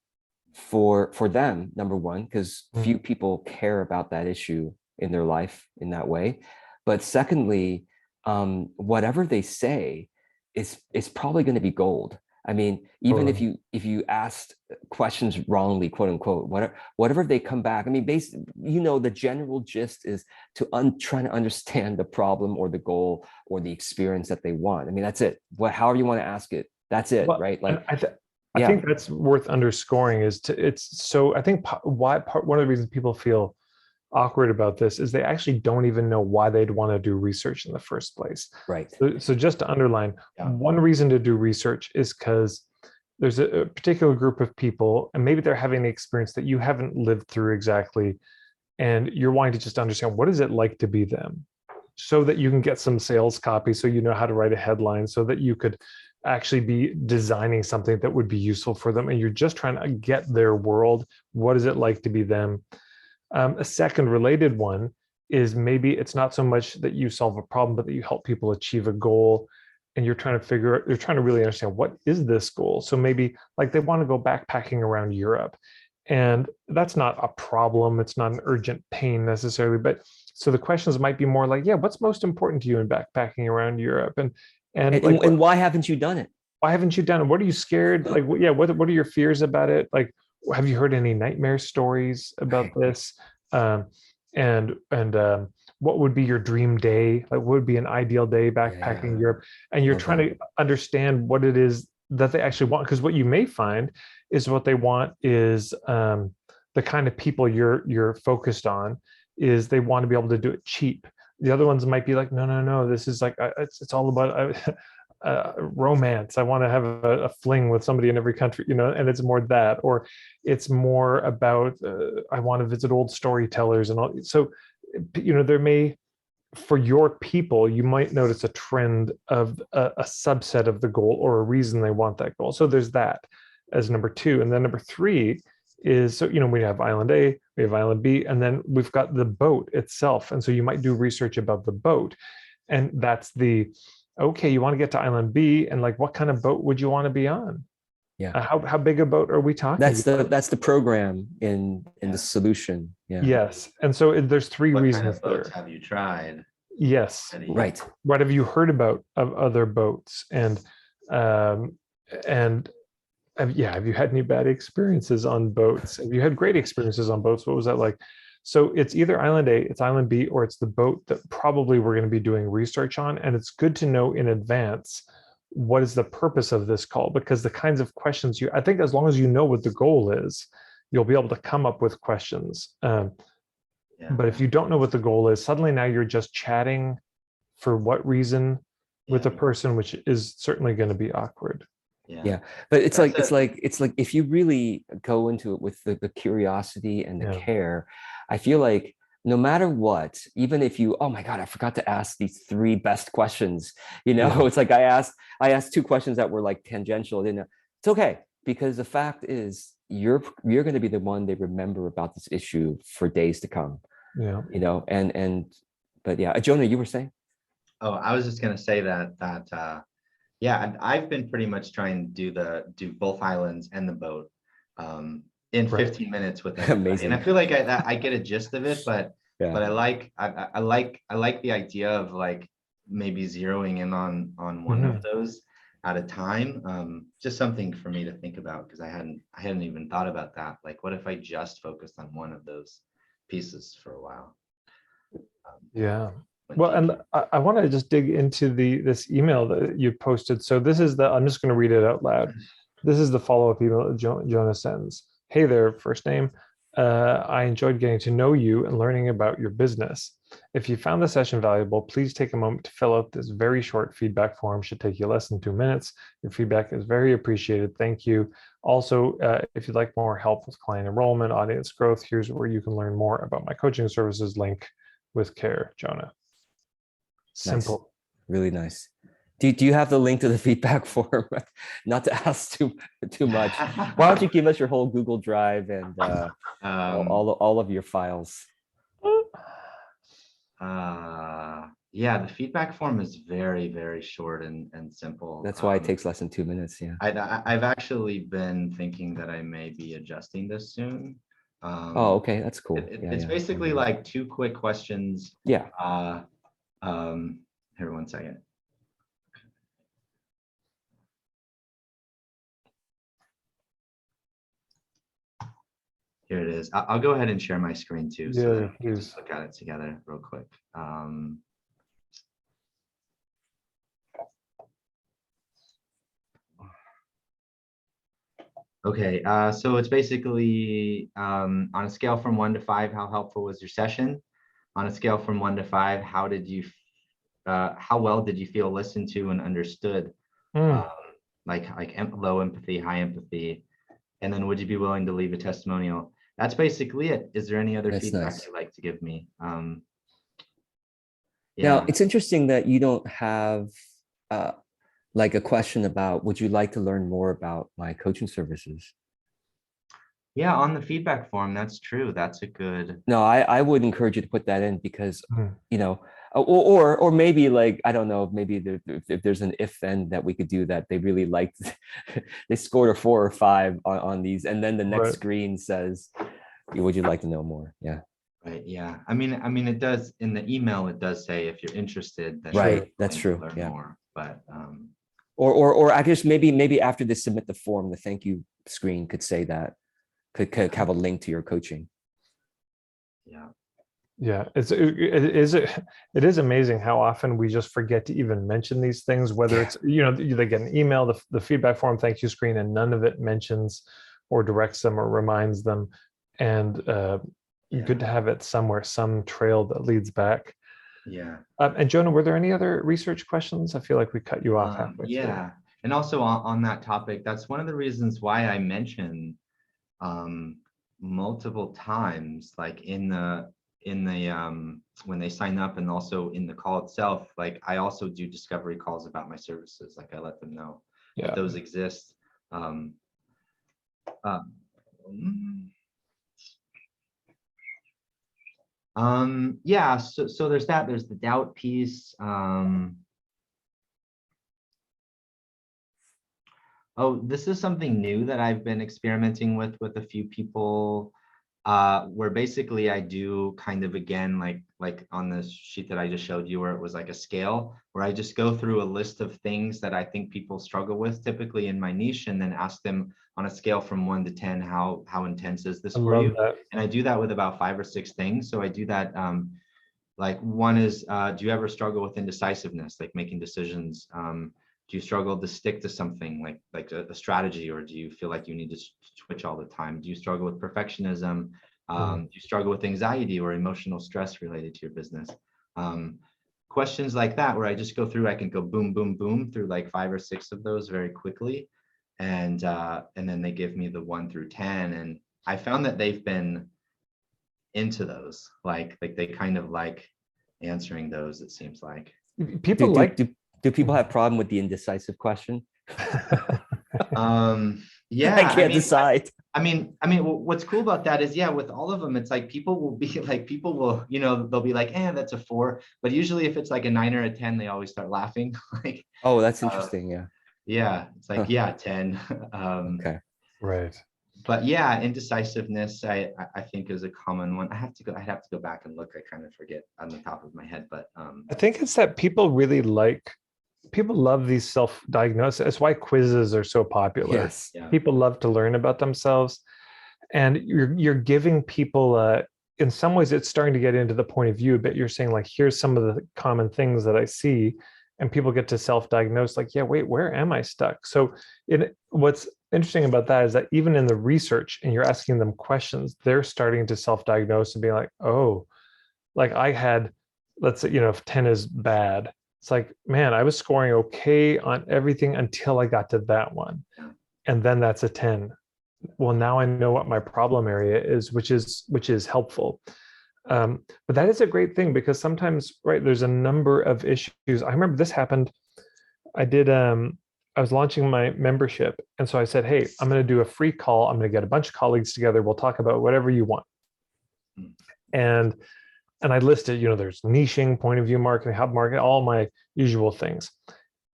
[SPEAKER 1] for them, number one, because few people care about that issue in their life in that way. But secondly, whatever they say is probably going to be gold. I mean, even if you asked questions wrongly, quote unquote, whatever they come back. I mean, basically, the general gist is to trying to understand the problem or the goal or the experience that they want. I mean, that's it. However you want to ask it, that's it,
[SPEAKER 2] Well,
[SPEAKER 1] right? Like,
[SPEAKER 2] I
[SPEAKER 1] yeah,
[SPEAKER 2] think that's worth underscoring it's so I think one of the reasons people feel awkward about this is they actually don't even know why they'd want to do research in the first place.
[SPEAKER 1] right.
[SPEAKER 2] So just to underline,
[SPEAKER 3] Yeah.
[SPEAKER 2] one reason to do research is because there's a particular group of people, and maybe they're having the experience that you haven't lived through exactly, and you're wanting to just understand what is it like to be them, so that you can get some sales copy, so you know how to write a headline, so that you could actually be designing something that would be useful for them, and you're just trying to get their world. What is it like to be them? A second related one is maybe it's not so much that you solve a problem, but that you help people achieve a goal. And you're trying to really understand what is this goal. So maybe like they want to go backpacking around Europe. And that's not a problem. It's not an urgent pain necessarily. But so the questions might be more like, yeah, what's most important to you in backpacking around Europe? And like
[SPEAKER 1] And why haven't you done it?
[SPEAKER 2] why haven't you done it? What are you scared? Like, yeah, what are your fears about it? Like, have you heard any nightmare stories about
[SPEAKER 1] Right.
[SPEAKER 2] this? Um, and what would be your dream day? Like, what would be an ideal day backpacking
[SPEAKER 1] Yeah,
[SPEAKER 2] Europe? And you're
[SPEAKER 1] love
[SPEAKER 2] trying
[SPEAKER 1] that.
[SPEAKER 2] to understand what it is that they actually want, because what you may find is what they want is the kind of people you're focused on is they want to be able to do it cheap. The other ones might be like, no, no, no, this is like it's all about romance. I want to have a fling with somebody in every country, and it's more that, or it's more about I want to visit old storytellers and all. So, there may, for your people, you might notice a trend of a subset of the goal or a reason they want that goal. So there's that as number two, and then number three is so we have island A, we have island B, and then we've got the boat itself. And so you might do research about the boat, and that's okay, you want to get to island B, and like what kind of boat would you want to be on?
[SPEAKER 1] Yeah.
[SPEAKER 2] How big a boat are we talking about?
[SPEAKER 1] That's the program in
[SPEAKER 3] Yeah.
[SPEAKER 1] the solution. Yeah.
[SPEAKER 2] Yes. And so there's three
[SPEAKER 3] What kind
[SPEAKER 2] reasons
[SPEAKER 3] of boats
[SPEAKER 2] there.
[SPEAKER 3] have you tried?
[SPEAKER 2] Yes.
[SPEAKER 1] Right.
[SPEAKER 2] What have you heard about of other boats? Um, and have you had any bad experiences on boats? Have you had great experiences on boats? What was that like? So it's either island A, it's island B, or it's the boat that probably we're going to be doing research on. And it's good to know in advance what is the purpose of this call, because the kinds of questions I think as long as you know what the goal is, you'll be able to come up with questions.
[SPEAKER 3] Yeah.
[SPEAKER 2] But if you don't know what the goal is, suddenly now you're just chatting for what reason with a person, which is certainly going to be awkward.
[SPEAKER 1] Yeah. But it's
[SPEAKER 3] That's
[SPEAKER 1] like if you really go into it with the curiosity and the
[SPEAKER 2] Yeah.
[SPEAKER 1] care, I feel like no matter what, even if you, oh my God, I forgot to ask these three best questions,
[SPEAKER 2] Yeah.
[SPEAKER 1] it's like I asked two questions that were like tangential. It's okay, because the fact is you're going to be the one they remember about this issue for days to come.
[SPEAKER 2] Yeah.
[SPEAKER 1] But yeah, Jonah, you were saying?
[SPEAKER 3] Oh, I was just gonna say that yeah, I've been pretty much trying to do both islands and the boat in 15 minutes with everybody.
[SPEAKER 1] Amazing.
[SPEAKER 3] And I feel like I get a gist of it, but
[SPEAKER 1] Yeah.
[SPEAKER 3] I like the idea of like maybe zeroing in on one of those at a time. Just something for me to think about, because I hadn't even thought about that. Like, what if I just focused on one of those pieces for a while?
[SPEAKER 2] Yeah.
[SPEAKER 3] when
[SPEAKER 2] Well, and
[SPEAKER 3] teaching.
[SPEAKER 2] I want to just dig into this email that you posted. So this is I'm just going to read it out loud. This is the follow-up email that Jonah sends. Hey there, first name. I enjoyed getting to know you and learning about your business. If you found the session valuable, please take a moment to fill out this very short feedback form. Should take you less than 2 minutes. Your feedback is very appreciated. Thank you. Also, if you'd like more help with client enrollment, audience growth, here's where you can learn more about my coaching services. Link with care, Jonah.
[SPEAKER 1] Nice.
[SPEAKER 2] Simple.
[SPEAKER 1] Really nice. Do you have the link to the feedback form? Not to ask too much. Why don't you give us your whole Google Drive and all of your files?
[SPEAKER 3] Yeah, the feedback form is very, very short and simple.
[SPEAKER 1] That's why it takes less than 2 minutes. Yeah.
[SPEAKER 3] I've actually been thinking that I may be adjusting this soon.
[SPEAKER 1] Oh, okay. That's cool.
[SPEAKER 3] It's basically like 2 quick questions.
[SPEAKER 1] Yeah.
[SPEAKER 3] Here, 1 second. Here it is. I'll go ahead and share my screen too, so that we can just look at it together real quick. Okay, so it's basically on a scale from 1 to 5, how helpful was your session? On a scale from 1 to 5, how well did you feel listened to and understood? Like low empathy, high empathy, and then would you be willing to leave a testimonial? That's basically it. Is there any other feedback you'd like to give me?
[SPEAKER 1] Now, it's interesting that you don't have like a question about, would you like to learn more about my coaching services?
[SPEAKER 3] Yeah, on the feedback form, that's true. That's a good.
[SPEAKER 1] No, I would encourage you to put that in because, you know, or maybe like, I don't know, maybe if there's an if then that we could do that they really liked, they scored a 4 or 5 on these. And then the next screen says, would you like to know more? Yeah.
[SPEAKER 3] Right. Yeah. I mean, it does in the email, it does say if you're interested, then
[SPEAKER 1] right. That's true.
[SPEAKER 3] Learn more, but
[SPEAKER 1] or I guess maybe after they submit the form, the thank you screen could say that, could have a link to your coaching.
[SPEAKER 2] Yeah, it is amazing how often we just forget to even mention these things, whether it's, you know, they get an email, the feedback form, thank you screen, and none of it mentions or directs them or reminds them. And good to have it somewhere, some trail that leads back.
[SPEAKER 3] Yeah.
[SPEAKER 2] And Jonah, were there any other research questions? I feel like we cut you off halfway through.
[SPEAKER 3] And also on that topic, that's one of the reasons why I mentioned multiple times, like in the when they sign up, and also in the call itself, like I also do discovery calls about my services. Like I let them know that those exist. Yeah, so there's that. There's the doubt piece. Oh, this is something new that I've been experimenting with a few people, where basically I do kind of, again, like on this sheet that I just showed you, where it was like a scale, where I just go through a list of things that I think people struggle with typically in my niche, and then ask them on a scale from 1 to 10, how intense is this for you? And I do that with about 5 or 6 things. So I do that, like one is, do you ever struggle with indecisiveness, like making decisions? Do you struggle to stick to something like a strategy, or do you feel like you need to switch all the time? Do you struggle with perfectionism? Do you struggle with anxiety or emotional stress related to your business? Questions like that, where I just go through, I can go boom, boom, boom through like 5 or 6 of those very quickly. And then they give me the 1 through 10. And I found that they've been into those, like they kind of like answering those, it seems like.
[SPEAKER 2] People
[SPEAKER 1] do people have problem with the indecisive question?
[SPEAKER 3] Yeah,
[SPEAKER 1] I can't decide.
[SPEAKER 3] I mean, what's cool about that is, yeah, with all of them, it's like people will, you know, they'll be like, that's a 4, but usually if it's like a 9 or a 10, they always start laughing. Like,
[SPEAKER 1] oh, that's interesting.
[SPEAKER 3] Yeah, it's like, 10.
[SPEAKER 1] Okay.
[SPEAKER 2] Right.
[SPEAKER 3] But yeah, indecisiveness, I think is a common one. I have to go back and look. I kind of forget on the top of my head, but
[SPEAKER 2] I think it's that people love these self-diagnoses. That's why quizzes are so popular.
[SPEAKER 1] Yes.
[SPEAKER 2] People love to learn about themselves, and you're giving people in some ways it's starting to get into the point of view, but you're saying like, here's some of the common things that I see, and people get to self-diagnose like, yeah, wait, where am I stuck? So what's interesting about that is that even in the research and you're asking them questions, they're starting to self-diagnose and be like, oh, like I had, let's say, if 10 is bad, it's like, man, I was scoring okay on everything until I got to that one. And then that's a 10. Well, now I know what my problem area is, which is helpful. But that is a great thing, because sometimes, right, there's a number of issues. I remember this happened. I was launching my membership. And so I said, hey, I'm going to do a free call. I'm going to get a bunch of colleagues together. We'll talk about whatever you want. And I listed, there's niching, point of view marketing, hub marketing, all my usual things.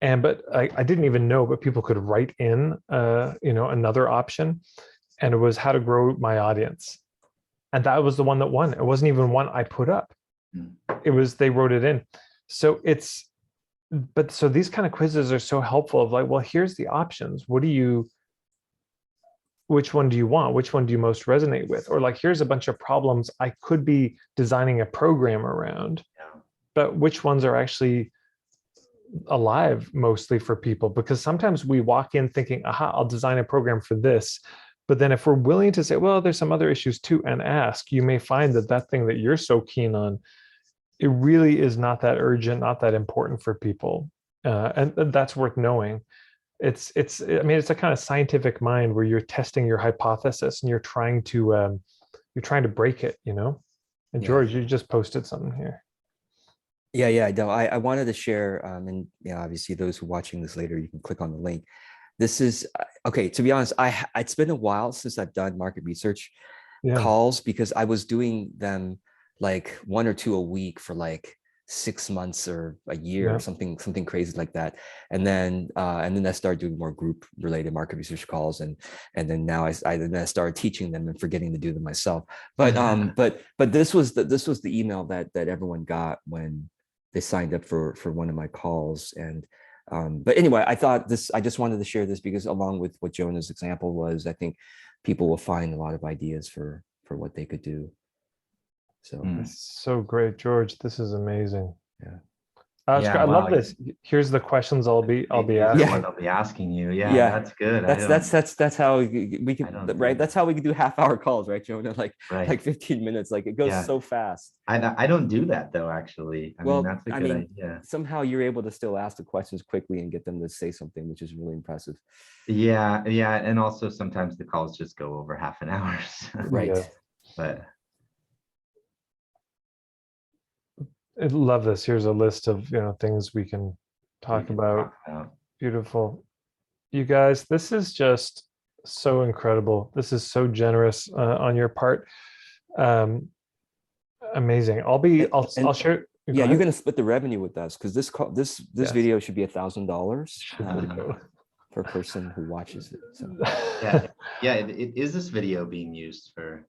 [SPEAKER 2] But I didn't even know, but people could write in, another option, and it was how to grow my audience. And that was the one that won. It wasn't even one I put up. It was, they wrote it in. So so these kind of quizzes are so helpful of like, well, here's the options. Which one do you want? Which one do you most resonate with? Or like, here's a bunch of problems I could be designing a program around, but which ones are actually alive mostly for people? Because sometimes we walk in thinking, aha, I'll design a program for this. But then if we're willing to say, well, there's some other issues too, and ask, you may find that thing that you're so keen on, it really is not that urgent, not that important for people. And that's worth knowing. It's a kind of scientific mind where you're testing your hypothesis and you're trying to break it, And George, you just posted something here.
[SPEAKER 1] Yeah. No, I wanted to share, and obviously those who are watching this later, you can click on the link. This is okay. To be honest, it's been a while since I've done market research calls, because I was doing them like 1 or 2 a week for like 6 months or a year or something crazy like that. And then I started doing more group related market research calls, and then now I started teaching them and forgetting to do them myself. But but this was the email that everyone got when they signed up for one of my calls. And but anyway, I just wanted to share this because along with what Jonah's example was, I think people will find a lot of ideas for what they could do. So
[SPEAKER 2] That's so great, George. This is amazing.
[SPEAKER 1] Yeah.
[SPEAKER 2] I love this. Here's the questions I'll be asking.
[SPEAKER 3] What I'll be asking you. Yeah, that's good.
[SPEAKER 1] That's how we can, right? That's how we can do half-hour calls, right, Jonah? Like 15 minutes. Like it goes so fast.
[SPEAKER 3] I don't do that though, actually. I mean, that's a good idea.
[SPEAKER 1] Somehow you're able to still ask the questions quickly and get them to say something, which is really impressive.
[SPEAKER 3] Yeah, and also sometimes the calls just go over half an hour.
[SPEAKER 1] Right.
[SPEAKER 3] But
[SPEAKER 2] I love this. Here's a list of things we can talk about. Beautiful. You guys, this is just so incredible. This is so generous on your part. Amazing. I'll share.
[SPEAKER 1] Yeah, you're gonna split the revenue with us, because this video should be $1,000 per person who watches it. So
[SPEAKER 3] is this video being used for?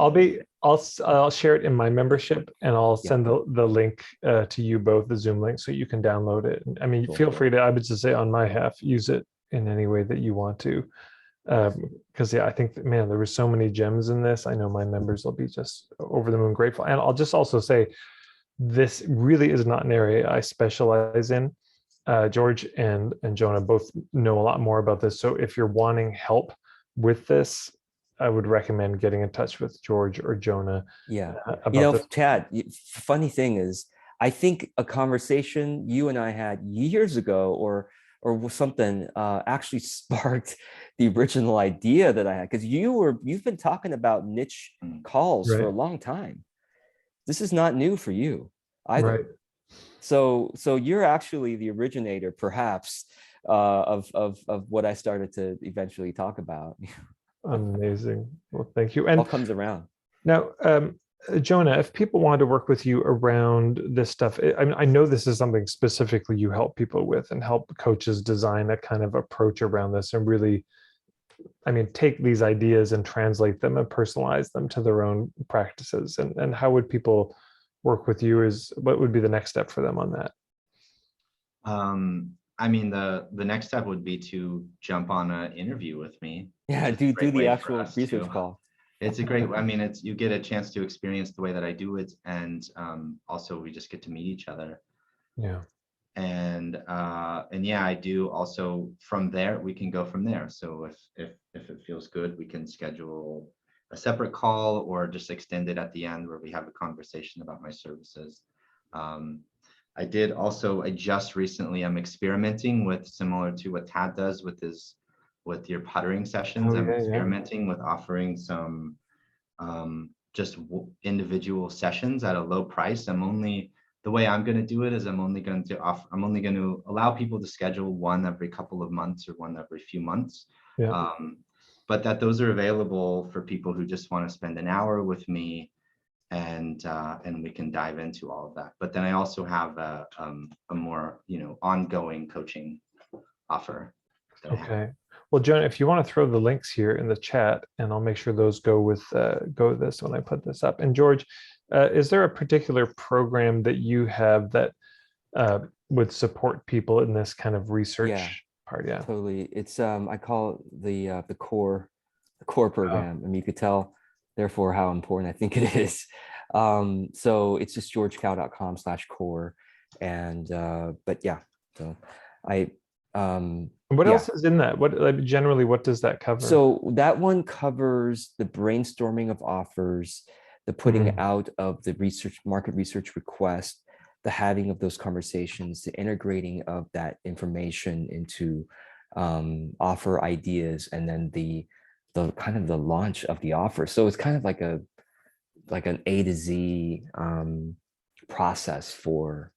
[SPEAKER 2] I'll share it in my membership, and I'll send the link to you both, the Zoom link, so you can download it. I mean, feel free to, I would just say on my half, use it in any way that you want to. Because I think, man, there were so many gems in this. I know my members will be just over the moon grateful. And I'll just also say, this really is not an area I specialize in. George and Jonah both know a lot more about this. So if you're wanting help with this, I would recommend getting in touch with George or Jonah.
[SPEAKER 1] Yeah.
[SPEAKER 2] About
[SPEAKER 1] Chad, funny thing is, I think a conversation you and I had years ago or something actually sparked the original idea that I had, because you've been talking about niche calls for a long time. This is not new for you either.
[SPEAKER 2] Right.
[SPEAKER 1] So you're actually the originator, perhaps, of what I started to eventually talk about.
[SPEAKER 2] Amazing. Well, thank you. And
[SPEAKER 1] all comes around.
[SPEAKER 2] Now, Jonah, if people wanted to work with you around this stuff, I know this is something specifically you help people with and help coaches design a kind of approach around this and really, take these ideas and translate them and personalize them to their own practices. And how would people work with you? What would be the next step for them on that?
[SPEAKER 3] The next step would be to jump on an interview with me.
[SPEAKER 1] Yeah, do the actual research call.
[SPEAKER 3] It's a great, I mean, you get a chance to experience the way that I do it. And also we just get to meet each other.
[SPEAKER 2] Yeah.
[SPEAKER 3] And yeah, I do also from there, we can go from there. So if it feels good, we can schedule a separate call or just extend it at the end where we have a conversation about my services. I just recently, I'm experimenting with, similar to what Tad does with your puttering sessions.
[SPEAKER 2] Oh
[SPEAKER 3] I'm
[SPEAKER 2] yeah, yeah.
[SPEAKER 3] experimenting with offering some just individual sessions at a low price. The way I'm going to do it is I'm only going to allow people to schedule one every couple of months or one every few months.
[SPEAKER 2] Yeah.
[SPEAKER 3] But that those are available for people who just want to spend an hour with me, and we can dive into all of that. But then I also have a more, ongoing coaching offer that I have.
[SPEAKER 2] Okay. Well, Jonah, if you want to throw the links here in the chat, and I'll make sure those go with this when I put this up. And George, is there a particular program that you have that would support people in this kind of research part? Yeah.
[SPEAKER 1] Totally. It's I call it the core program. I mean, you could tell therefore how important I think it is. So it's just georgecow.com/core. And but yeah, so I
[SPEAKER 2] What else is in that? What, like, generally, what does that cover?
[SPEAKER 1] So that one covers the brainstorming of offers, the putting out of the market research request, the having of those conversations, the integrating of that information into offer ideas, and then the kind of the launch of the offer. So it's kind of like an A to Z process for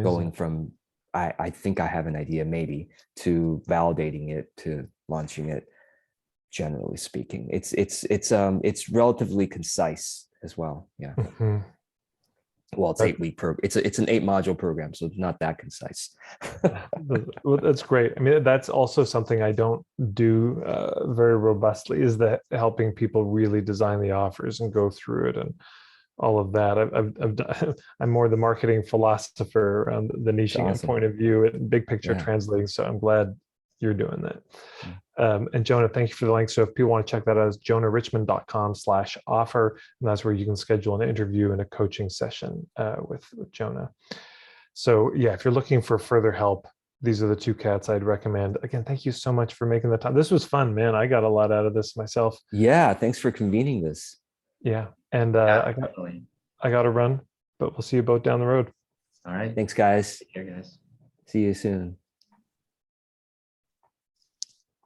[SPEAKER 1] going from I think I have an idea maybe to validating it to launching it. Generally speaking, it's relatively concise as well. Yeah. Well, it's 8-week it's an 8-module program, so it's not that concise.
[SPEAKER 2] Well, that's great. I mean, that's also something I don't do very robustly, is that helping people really design the offers and go through it and all of that. I've done, I'm more the marketing philosopher around the niching and point of view and big picture translating. So I'm glad you're doing that. And Jonah, thank you for the link. So if people want to check that out, it's jonahrichman.com/offer. And that's where you can schedule an interview and a coaching session with Jonah. So yeah, if you're looking for further help, these are the two cats I'd recommend. Again, thank you so much for making the time. This was fun, man. I got a lot out of this myself.
[SPEAKER 1] Yeah, thanks for convening this.
[SPEAKER 2] Yeah. And I got to run, but we'll see you both down the road.
[SPEAKER 3] All right.
[SPEAKER 1] Thanks, guys.
[SPEAKER 3] Take care, guys.
[SPEAKER 1] See you soon.